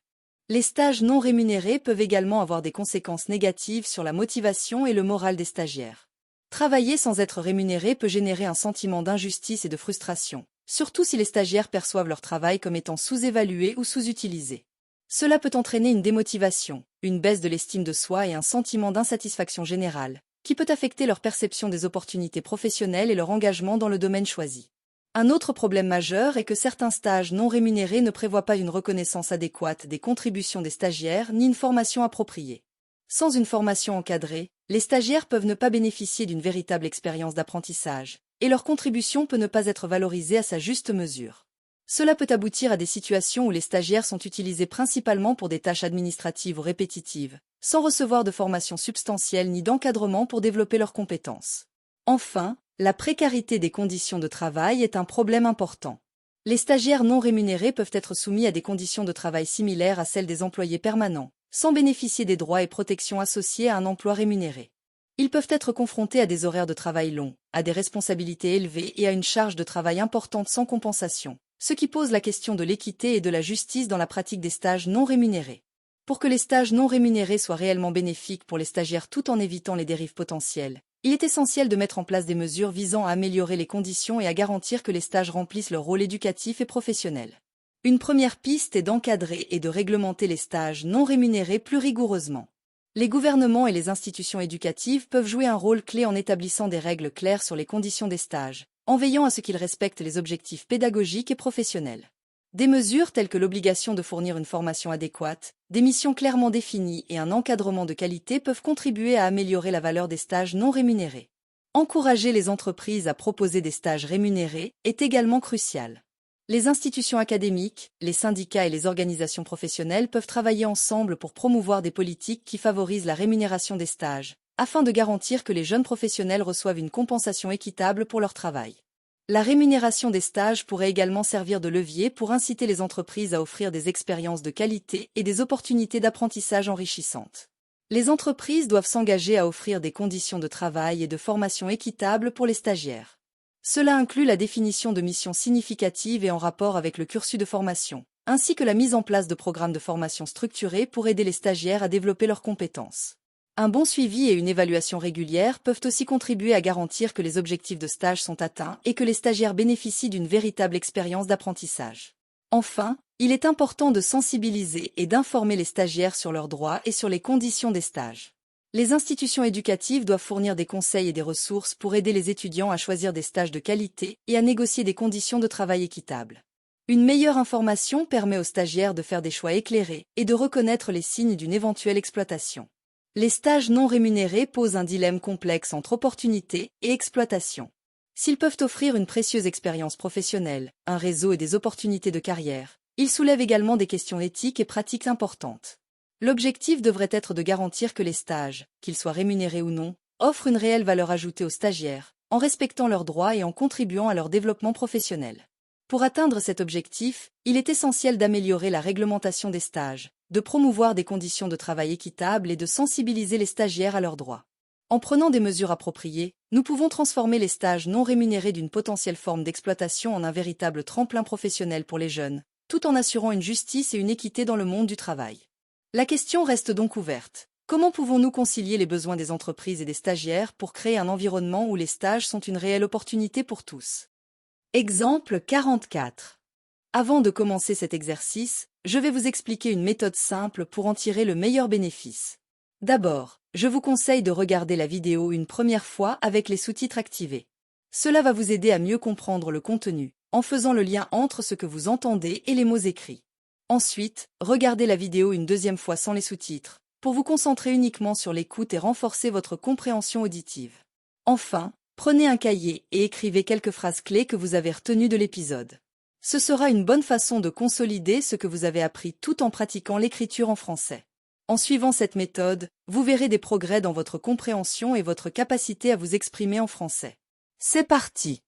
Speaker 1: Les stages non rémunérés peuvent également avoir des conséquences négatives sur la motivation et le moral des stagiaires. Travailler sans être rémunéré peut générer un sentiment d'injustice et de frustration, surtout si les stagiaires perçoivent leur travail comme étant sous-évalué ou sous-utilisé. Cela peut entraîner une démotivation, une baisse de l'estime de soi et un sentiment d'insatisfaction générale, qui peut affecter leur perception des opportunités professionnelles et leur engagement dans le domaine choisi. Un autre problème majeur est que certains stages non rémunérés ne prévoient pas une reconnaissance adéquate des contributions des stagiaires ni une formation appropriée. Sans une formation encadrée, les stagiaires peuvent ne pas bénéficier d'une véritable expérience d'apprentissage, et leur contribution peut ne pas être valorisée à sa juste mesure. Cela peut aboutir à des situations où les stagiaires sont utilisés principalement pour des tâches administratives ou répétitives, sans recevoir de formation substantielle ni d'encadrement pour développer leurs compétences. Enfin, la précarité des conditions de travail est un problème important. Les stagiaires non rémunérés peuvent être soumis à des conditions de travail similaires à celles des employés permanents, sans bénéficier des droits et protections associés à un emploi rémunéré. Ils peuvent être confrontés à des horaires de travail longs, à des responsabilités élevées et à une charge de travail importante sans compensation, ce qui pose la question de l'équité et de la justice dans la pratique des stages non rémunérés. Pour que les stages non rémunérés soient réellement bénéfiques pour les stagiaires tout en évitant les dérives potentielles, il est essentiel de mettre en place des mesures visant à améliorer les conditions et à garantir que les stages remplissent leur rôle éducatif et professionnel. Une première piste est d'encadrer et de réglementer les stages non rémunérés plus rigoureusement. Les gouvernements et les institutions éducatives peuvent jouer un rôle clé en établissant des règles claires sur les conditions des stages, en veillant à ce qu'ils respectent les objectifs pédagogiques et professionnels. Des mesures telles que l'obligation de fournir une formation adéquate, des missions clairement définies et un encadrement de qualité peuvent contribuer à améliorer la valeur des stages non rémunérés. Encourager les entreprises à proposer des stages rémunérés est également crucial. Les institutions académiques, les syndicats et les organisations professionnelles peuvent travailler ensemble pour promouvoir des politiques qui favorisent la rémunération des stages, afin de garantir que les jeunes professionnels reçoivent une compensation équitable pour leur travail. La rémunération des stages pourrait également servir de levier pour inciter les entreprises à offrir des expériences de qualité et des opportunités d'apprentissage enrichissantes. Les entreprises doivent s'engager à offrir des conditions de travail et de formation équitables pour les stagiaires. Cela inclut la définition de missions significatives et en rapport avec le cursus de formation, ainsi que la mise en place de programmes de formation structurés pour aider les stagiaires à développer leurs compétences. Un bon suivi et une évaluation régulière peuvent aussi contribuer à garantir que les objectifs de stage sont atteints et que les stagiaires bénéficient d'une véritable expérience d'apprentissage. Enfin, il est important de sensibiliser et d'informer les stagiaires sur leurs droits et sur les conditions des stages. Les institutions éducatives doivent fournir des conseils et des ressources pour aider les étudiants à choisir des stages de qualité et à négocier des conditions de travail équitables. Une meilleure information permet aux stagiaires de faire des choix éclairés et de reconnaître les signes d'une éventuelle exploitation. Les stages non rémunérés posent un dilemme complexe entre opportunité et exploitation. S'ils peuvent offrir une précieuse expérience professionnelle, un réseau et des opportunités de carrière, ils soulèvent également des questions éthiques et pratiques importantes. L'objectif devrait être de garantir que les stages, qu'ils soient rémunérés ou non, offrent une réelle valeur ajoutée aux stagiaires, en respectant leurs droits et en contribuant à leur développement professionnel. Pour atteindre cet objectif, il est essentiel d'améliorer la réglementation des stages, de promouvoir des conditions de travail équitables et de sensibiliser les stagiaires à leurs droits. En prenant des mesures appropriées, nous pouvons transformer les stages non rémunérés d'une potentielle forme d'exploitation en un véritable tremplin professionnel pour les jeunes, tout en assurant une justice et une équité dans le monde du travail. La question reste donc ouverte. Comment pouvons-nous concilier les besoins des entreprises et des stagiaires pour créer un environnement où les stages sont une réelle opportunité pour tous? Exemple 44. Avant de commencer cet exercice, je vais vous expliquer une méthode simple pour en tirer le meilleur bénéfice. D'abord, je vous conseille de regarder la vidéo une première fois avec les sous-titres activés. Cela va vous aider à mieux comprendre le contenu, en faisant le lien entre ce que vous entendez et les mots écrits. Ensuite, regardez la vidéo une deuxième fois sans les sous-titres, pour vous concentrer uniquement sur l'écoute et renforcer votre compréhension auditive. Enfin, prenez un cahier et écrivez quelques phrases clés que vous avez retenues de l'épisode. Ce sera une bonne façon de consolider ce que vous avez appris tout en pratiquant l'écriture en français. En suivant cette méthode, vous verrez des progrès dans votre compréhension et votre capacité à vous exprimer en français. C'est parti!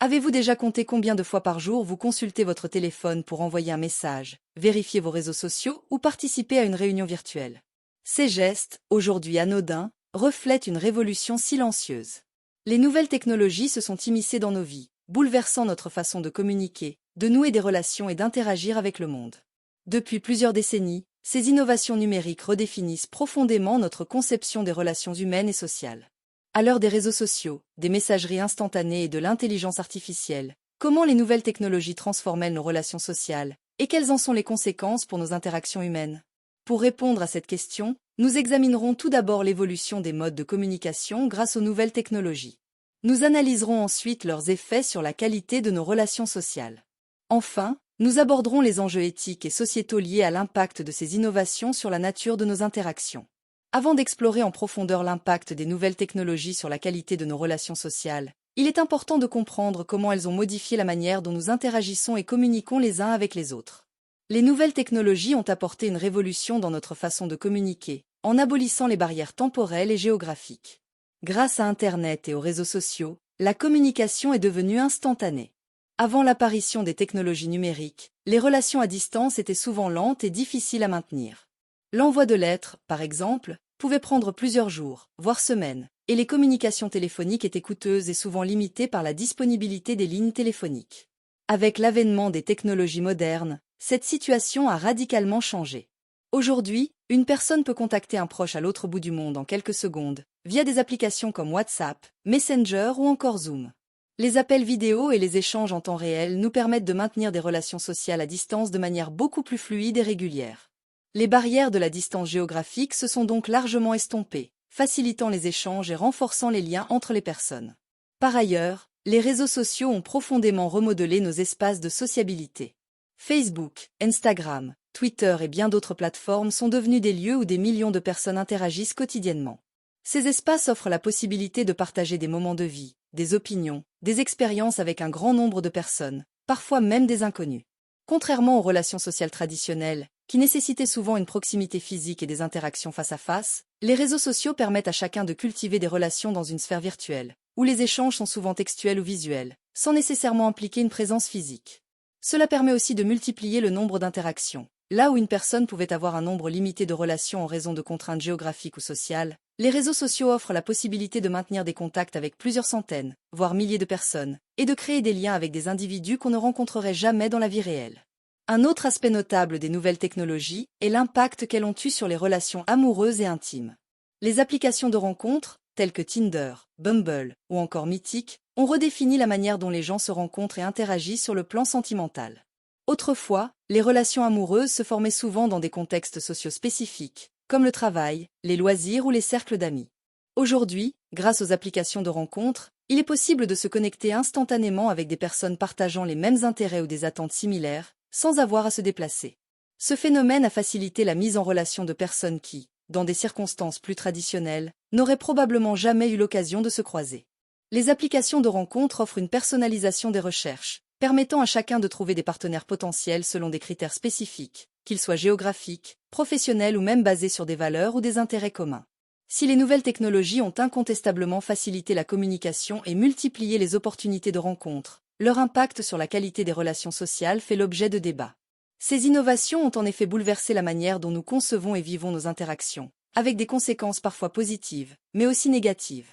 Speaker 1: Avez-vous déjà compté combien de fois par jour vous consultez votre téléphone pour envoyer un message, vérifier vos réseaux sociaux ou participer à une réunion virtuelle? Ces gestes, aujourd'hui anodins, reflètent une révolution silencieuse. Les nouvelles technologies se sont immiscées dans nos vies, bouleversant notre façon de communiquer, de nouer des relations et d'interagir avec le monde. Depuis plusieurs décennies, ces innovations numériques redéfinissent profondément notre conception des relations humaines et sociales. À l'heure des réseaux sociaux, des messageries instantanées et de l'intelligence artificielle, comment les nouvelles technologies transforment-elles nos relations sociales, et quelles en sont les conséquences pour nos interactions humaines? Pour répondre à cette question, nous examinerons tout d'abord l'évolution des modes de communication grâce aux nouvelles technologies. Nous analyserons ensuite leurs effets sur la qualité de nos relations sociales. Enfin, nous aborderons les enjeux éthiques et sociétaux liés à l'impact de ces innovations sur la nature de nos interactions. Avant d'explorer en profondeur l'impact des nouvelles technologies sur la qualité de nos relations sociales, il est important de comprendre comment elles ont modifié la manière dont nous interagissons et communiquons les uns avec les autres. Les nouvelles technologies ont apporté une révolution dans notre façon de communiquer, en abolissant les barrières temporelles et géographiques. Grâce à Internet et aux réseaux sociaux, la communication est devenue instantanée. Avant l'apparition des technologies numériques, les relations à distance étaient souvent lentes et difficiles à maintenir. L'envoi de lettres, par exemple, pouvait prendre plusieurs jours, voire semaines, et les communications téléphoniques étaient coûteuses et souvent limitées par la disponibilité des lignes téléphoniques. Avec l'avènement des technologies modernes, cette situation a radicalement changé. Aujourd'hui, une personne peut contacter un proche à l'autre bout du monde en quelques secondes, via des applications comme WhatsApp, Messenger ou encore Zoom. Les appels vidéo et les échanges en temps réel nous permettent de maintenir des relations sociales à distance de manière beaucoup plus fluide et régulière. Les barrières de la distance géographique se sont donc largement estompées, facilitant les échanges et renforçant les liens entre les personnes. Par ailleurs, les réseaux sociaux ont profondément remodelé nos espaces de sociabilité. Facebook, Instagram, Twitter et bien d'autres plateformes sont devenus des lieux où des millions de personnes interagissent quotidiennement. Ces espaces offrent la possibilité de partager des moments de vie, des opinions, des expériences avec un grand nombre de personnes, parfois même des inconnus. Contrairement aux relations sociales traditionnelles, qui nécessitaient souvent une proximité physique et des interactions face à face, les réseaux sociaux permettent à chacun de cultiver des relations dans une sphère virtuelle, où les échanges sont souvent textuels ou visuels, sans nécessairement impliquer une présence physique. Cela permet aussi de multiplier le nombre d'interactions, Là où une personne pouvait avoir un nombre limité de relations en raison de contraintes géographiques ou sociales, les réseaux sociaux offrent la possibilité de maintenir des contacts avec plusieurs centaines, voire milliers de personnes, et de créer des liens avec des individus qu'on ne rencontrerait jamais dans la vie réelle. Un autre aspect notable des nouvelles technologies est l'impact qu'elles ont eu sur les relations amoureuses et intimes. Les applications de rencontres, telles que Tinder, Bumble ou encore Mythic, ont redéfini la manière dont les gens se rencontrent et interagissent sur le plan sentimental. Autrefois, les relations amoureuses se formaient souvent dans des contextes sociaux spécifiques, comme le travail, les loisirs ou les cercles d'amis. Aujourd'hui, grâce aux applications de rencontres, il est possible de se connecter instantanément avec des personnes partageant les mêmes intérêts ou des attentes similaires, sans avoir à se déplacer. Ce phénomène a facilité la mise en relation de personnes qui, dans des circonstances plus traditionnelles, n'auraient probablement jamais eu l'occasion de se croiser. Les applications de rencontres offrent une personnalisation des recherches, permettant à chacun de trouver des partenaires potentiels selon des critères spécifiques, qu'ils soient géographiques, professionnels ou même basés sur des valeurs ou des intérêts communs. Si les nouvelles technologies ont incontestablement facilité la communication et multiplié les opportunités de rencontres, leur impact sur la qualité des relations sociales fait l'objet de débats. Ces innovations ont en effet bouleversé la manière dont nous concevons et vivons nos interactions, avec des conséquences parfois positives, mais aussi négatives.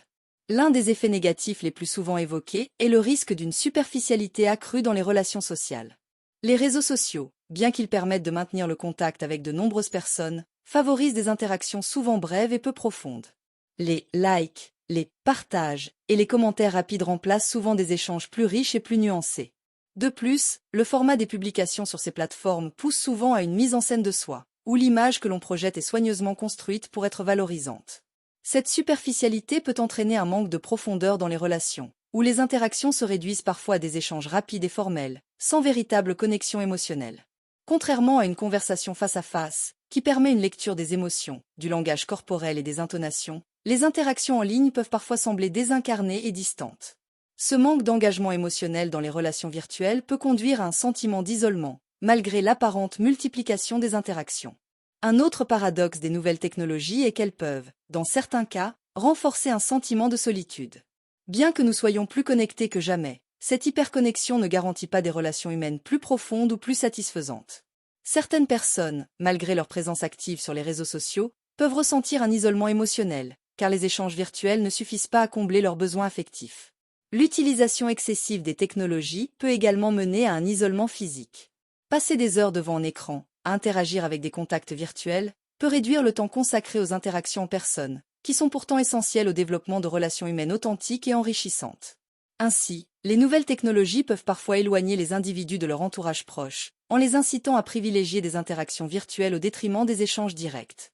Speaker 1: L'un des effets négatifs les plus souvent évoqués est le risque d'une superficialité accrue dans les relations sociales. Les réseaux sociaux, bien qu'ils permettent de maintenir le contact avec de nombreuses personnes, favorisent des interactions souvent brèves et peu profondes. Les likes, les partages et les commentaires rapides remplacent souvent des échanges plus riches et plus nuancés. De plus, le format des publications sur ces plateformes pousse souvent à une mise en scène de soi, où l'image que l'on projette est soigneusement construite pour être valorisante. Cette superficialité peut entraîner un manque de profondeur dans les relations, où les interactions se réduisent parfois à des échanges rapides et formels, sans véritable connexion émotionnelle. Contrairement à une conversation face à face, qui permet une lecture des émotions, du langage corporel et des intonations, les interactions en ligne peuvent parfois sembler désincarnées et distantes. Ce manque d'engagement émotionnel dans les relations virtuelles peut conduire à un sentiment d'isolement, malgré l'apparente multiplication des interactions. Un autre paradoxe des nouvelles technologies est qu'elles peuvent, dans certains cas, renforcer un sentiment de solitude. Bien que nous soyons plus connectés que jamais, cette hyperconnexion ne garantit pas des relations humaines plus profondes ou plus satisfaisantes. Certaines personnes, malgré leur présence active sur les réseaux sociaux, peuvent ressentir un isolement émotionnel, car les échanges virtuels ne suffisent pas à combler leurs besoins affectifs. L'utilisation excessive des technologies peut également mener à un isolement physique. Passer des heures devant un écran, à interagir avec des contacts virtuels, peut réduire le temps consacré aux interactions en personne, qui sont pourtant essentielles au développement de relations humaines authentiques et enrichissantes. Ainsi, les nouvelles technologies peuvent parfois éloigner les individus de leur entourage proche, en les incitant à privilégier des interactions virtuelles au détriment des échanges directs.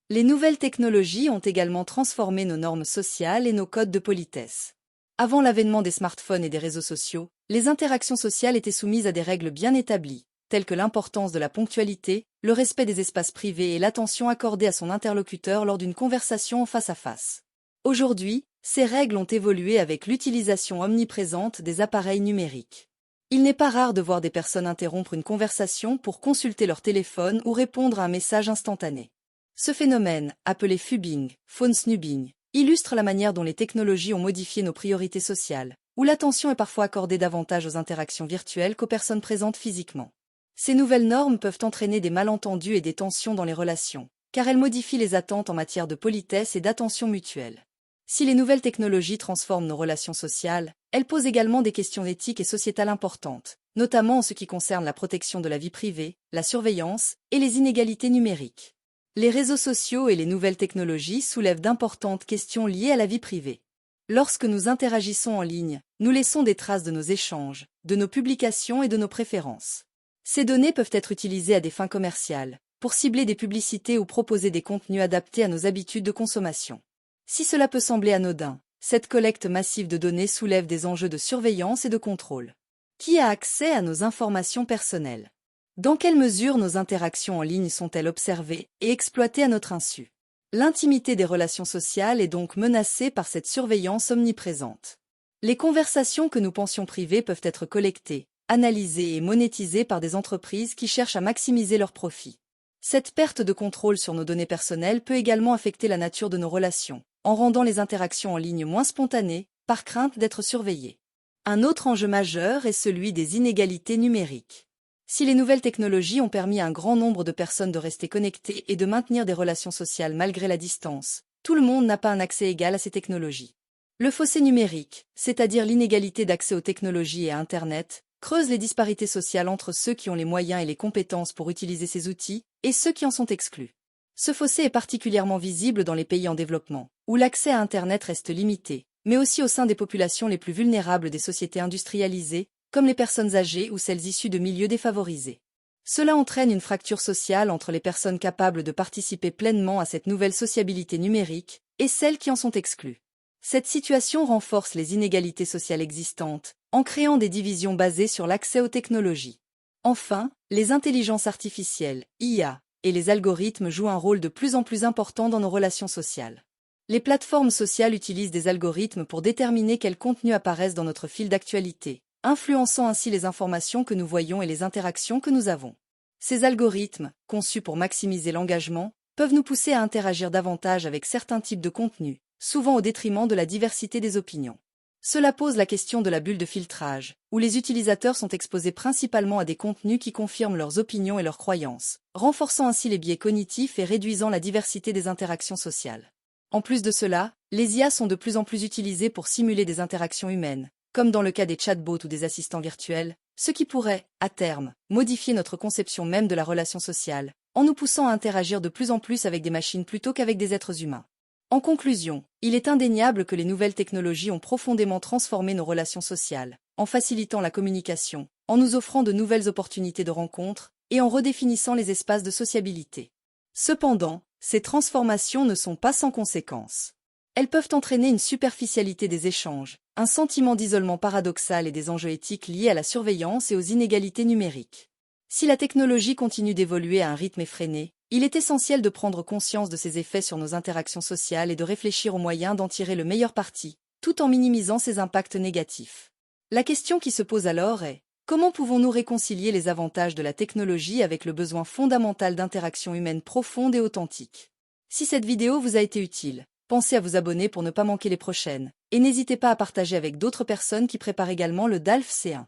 Speaker 1: Les nouvelles technologies ont également transformé nos normes sociales et nos codes de politesse. Avant l'avènement des smartphones et des réseaux sociaux, les interactions sociales étaient soumises à des règles bien établies, telles que l'importance de la ponctualité, le respect des espaces privés et l'attention accordée à son interlocuteur lors d'une conversation en face à face. Aujourd'hui, ces règles ont évolué avec l'utilisation omniprésente des appareils numériques. Il n'est pas rare de voir des personnes interrompre une conversation pour consulter leur téléphone ou répondre à un message instantané. Ce phénomène, appelé phubbing, phone snubbing, illustre la manière dont les technologies ont modifié nos priorités sociales, où l'attention est parfois accordée davantage aux interactions virtuelles qu'aux personnes présentes physiquement. Ces nouvelles normes peuvent entraîner des malentendus et des tensions dans les relations, car elles modifient les attentes en matière de politesse et d'attention mutuelle. Si les nouvelles technologies transforment nos relations sociales, elles posent également des questions éthiques et sociétales importantes, notamment en ce qui concerne la protection de la vie privée, la surveillance et les inégalités numériques. Les réseaux sociaux et les nouvelles technologies soulèvent d'importantes questions liées à la vie privée. Lorsque nous interagissons en ligne, nous laissons des traces de nos échanges, de nos publications et de nos préférences. Ces données peuvent être utilisées à des fins commerciales, pour cibler des publicités ou proposer des contenus adaptés à nos habitudes de consommation. Si cela peut sembler anodin, cette collecte massive de données soulève des enjeux de surveillance et de contrôle. Qui a accès à nos informations personnelles? Dans quelle mesure nos interactions en ligne sont-elles observées et exploitées à notre insu? L'intimité des relations sociales est donc menacée par cette surveillance omniprésente. Les conversations que nous pensions privées peuvent être collectées, analysées et monétisées par des entreprises qui cherchent à maximiser leurs profits. Cette perte de contrôle sur nos données personnelles peut également affecter la nature de nos relations, en rendant les interactions en ligne moins spontanées, par crainte d'être surveillées. Un autre enjeu majeur est celui des inégalités numériques. Si les nouvelles technologies ont permis à un grand nombre de personnes de rester connectées et de maintenir des relations sociales malgré la distance, tout le monde n'a pas un accès égal à ces technologies. Le fossé numérique, c'est-à-dire l'inégalité d'accès aux technologies et à Internet, creuse les disparités sociales entre ceux qui ont les moyens et les compétences pour utiliser ces outils et ceux qui en sont exclus. Ce fossé est particulièrement visible dans les pays en développement, où l'accès à Internet reste limité, mais aussi au sein des populations les plus vulnérables des sociétés industrialisées, comme les personnes âgées ou celles issues de milieux défavorisés. Cela entraîne une fracture sociale entre les personnes capables de participer pleinement à cette nouvelle sociabilité numérique et celles qui en sont exclues. Cette situation renforce les inégalités sociales existantes, en créant des divisions basées sur l'accès aux technologies. Enfin, les intelligences artificielles, IA, et les algorithmes jouent un rôle de plus en plus important dans nos relations sociales. Les plateformes sociales utilisent des algorithmes pour déterminer quels contenus apparaissent dans notre fil d'actualité, influençant ainsi les informations que nous voyons et les interactions que nous avons. Ces algorithmes, conçus pour maximiser l'engagement, peuvent nous pousser à interagir davantage avec certains types de contenus, souvent au détriment de la diversité des opinions. Cela pose la question de la bulle de filtrage, où les utilisateurs sont exposés principalement à des contenus qui confirment leurs opinions et leurs croyances, renforçant ainsi les biais cognitifs et réduisant la diversité des interactions sociales. En plus de cela, les IA sont de plus en plus utilisées pour simuler des interactions humaines, comme dans le cas des chatbots ou des assistants virtuels, ce qui pourrait, à terme, modifier notre conception même de la relation sociale, en nous poussant à interagir de plus en plus avec des machines plutôt qu'avec des êtres humains. En conclusion, il est indéniable que les nouvelles technologies ont profondément transformé nos relations sociales, en facilitant la communication, en nous offrant de nouvelles opportunités de rencontres et en redéfinissant les espaces de sociabilité. Cependant, ces transformations ne sont pas sans conséquences. Elles peuvent entraîner une superficialité des échanges, un sentiment d'isolement paradoxal et des enjeux éthiques liés à la surveillance et aux inégalités numériques. Si la technologie continue d'évoluer à un rythme effréné, il est essentiel de prendre conscience de ses effets sur nos interactions sociales et de réfléchir aux moyens d'en tirer le meilleur parti, tout en minimisant ses impacts négatifs. La question qui se pose alors est: comment pouvons-nous réconcilier les avantages de la technologie avec le besoin fondamental d'interaction humaine profonde et authentique? Si cette vidéo vous a été utile, pensez à vous abonner pour ne pas manquer les prochaines, et n'hésitez pas à partager avec d'autres personnes qui préparent également le DALF C1.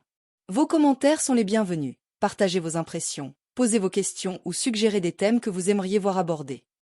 Speaker 1: Vos commentaires sont les bienvenus, partagez vos impressions, posez vos questions ou suggérez des thèmes que vous aimeriez voir abordés.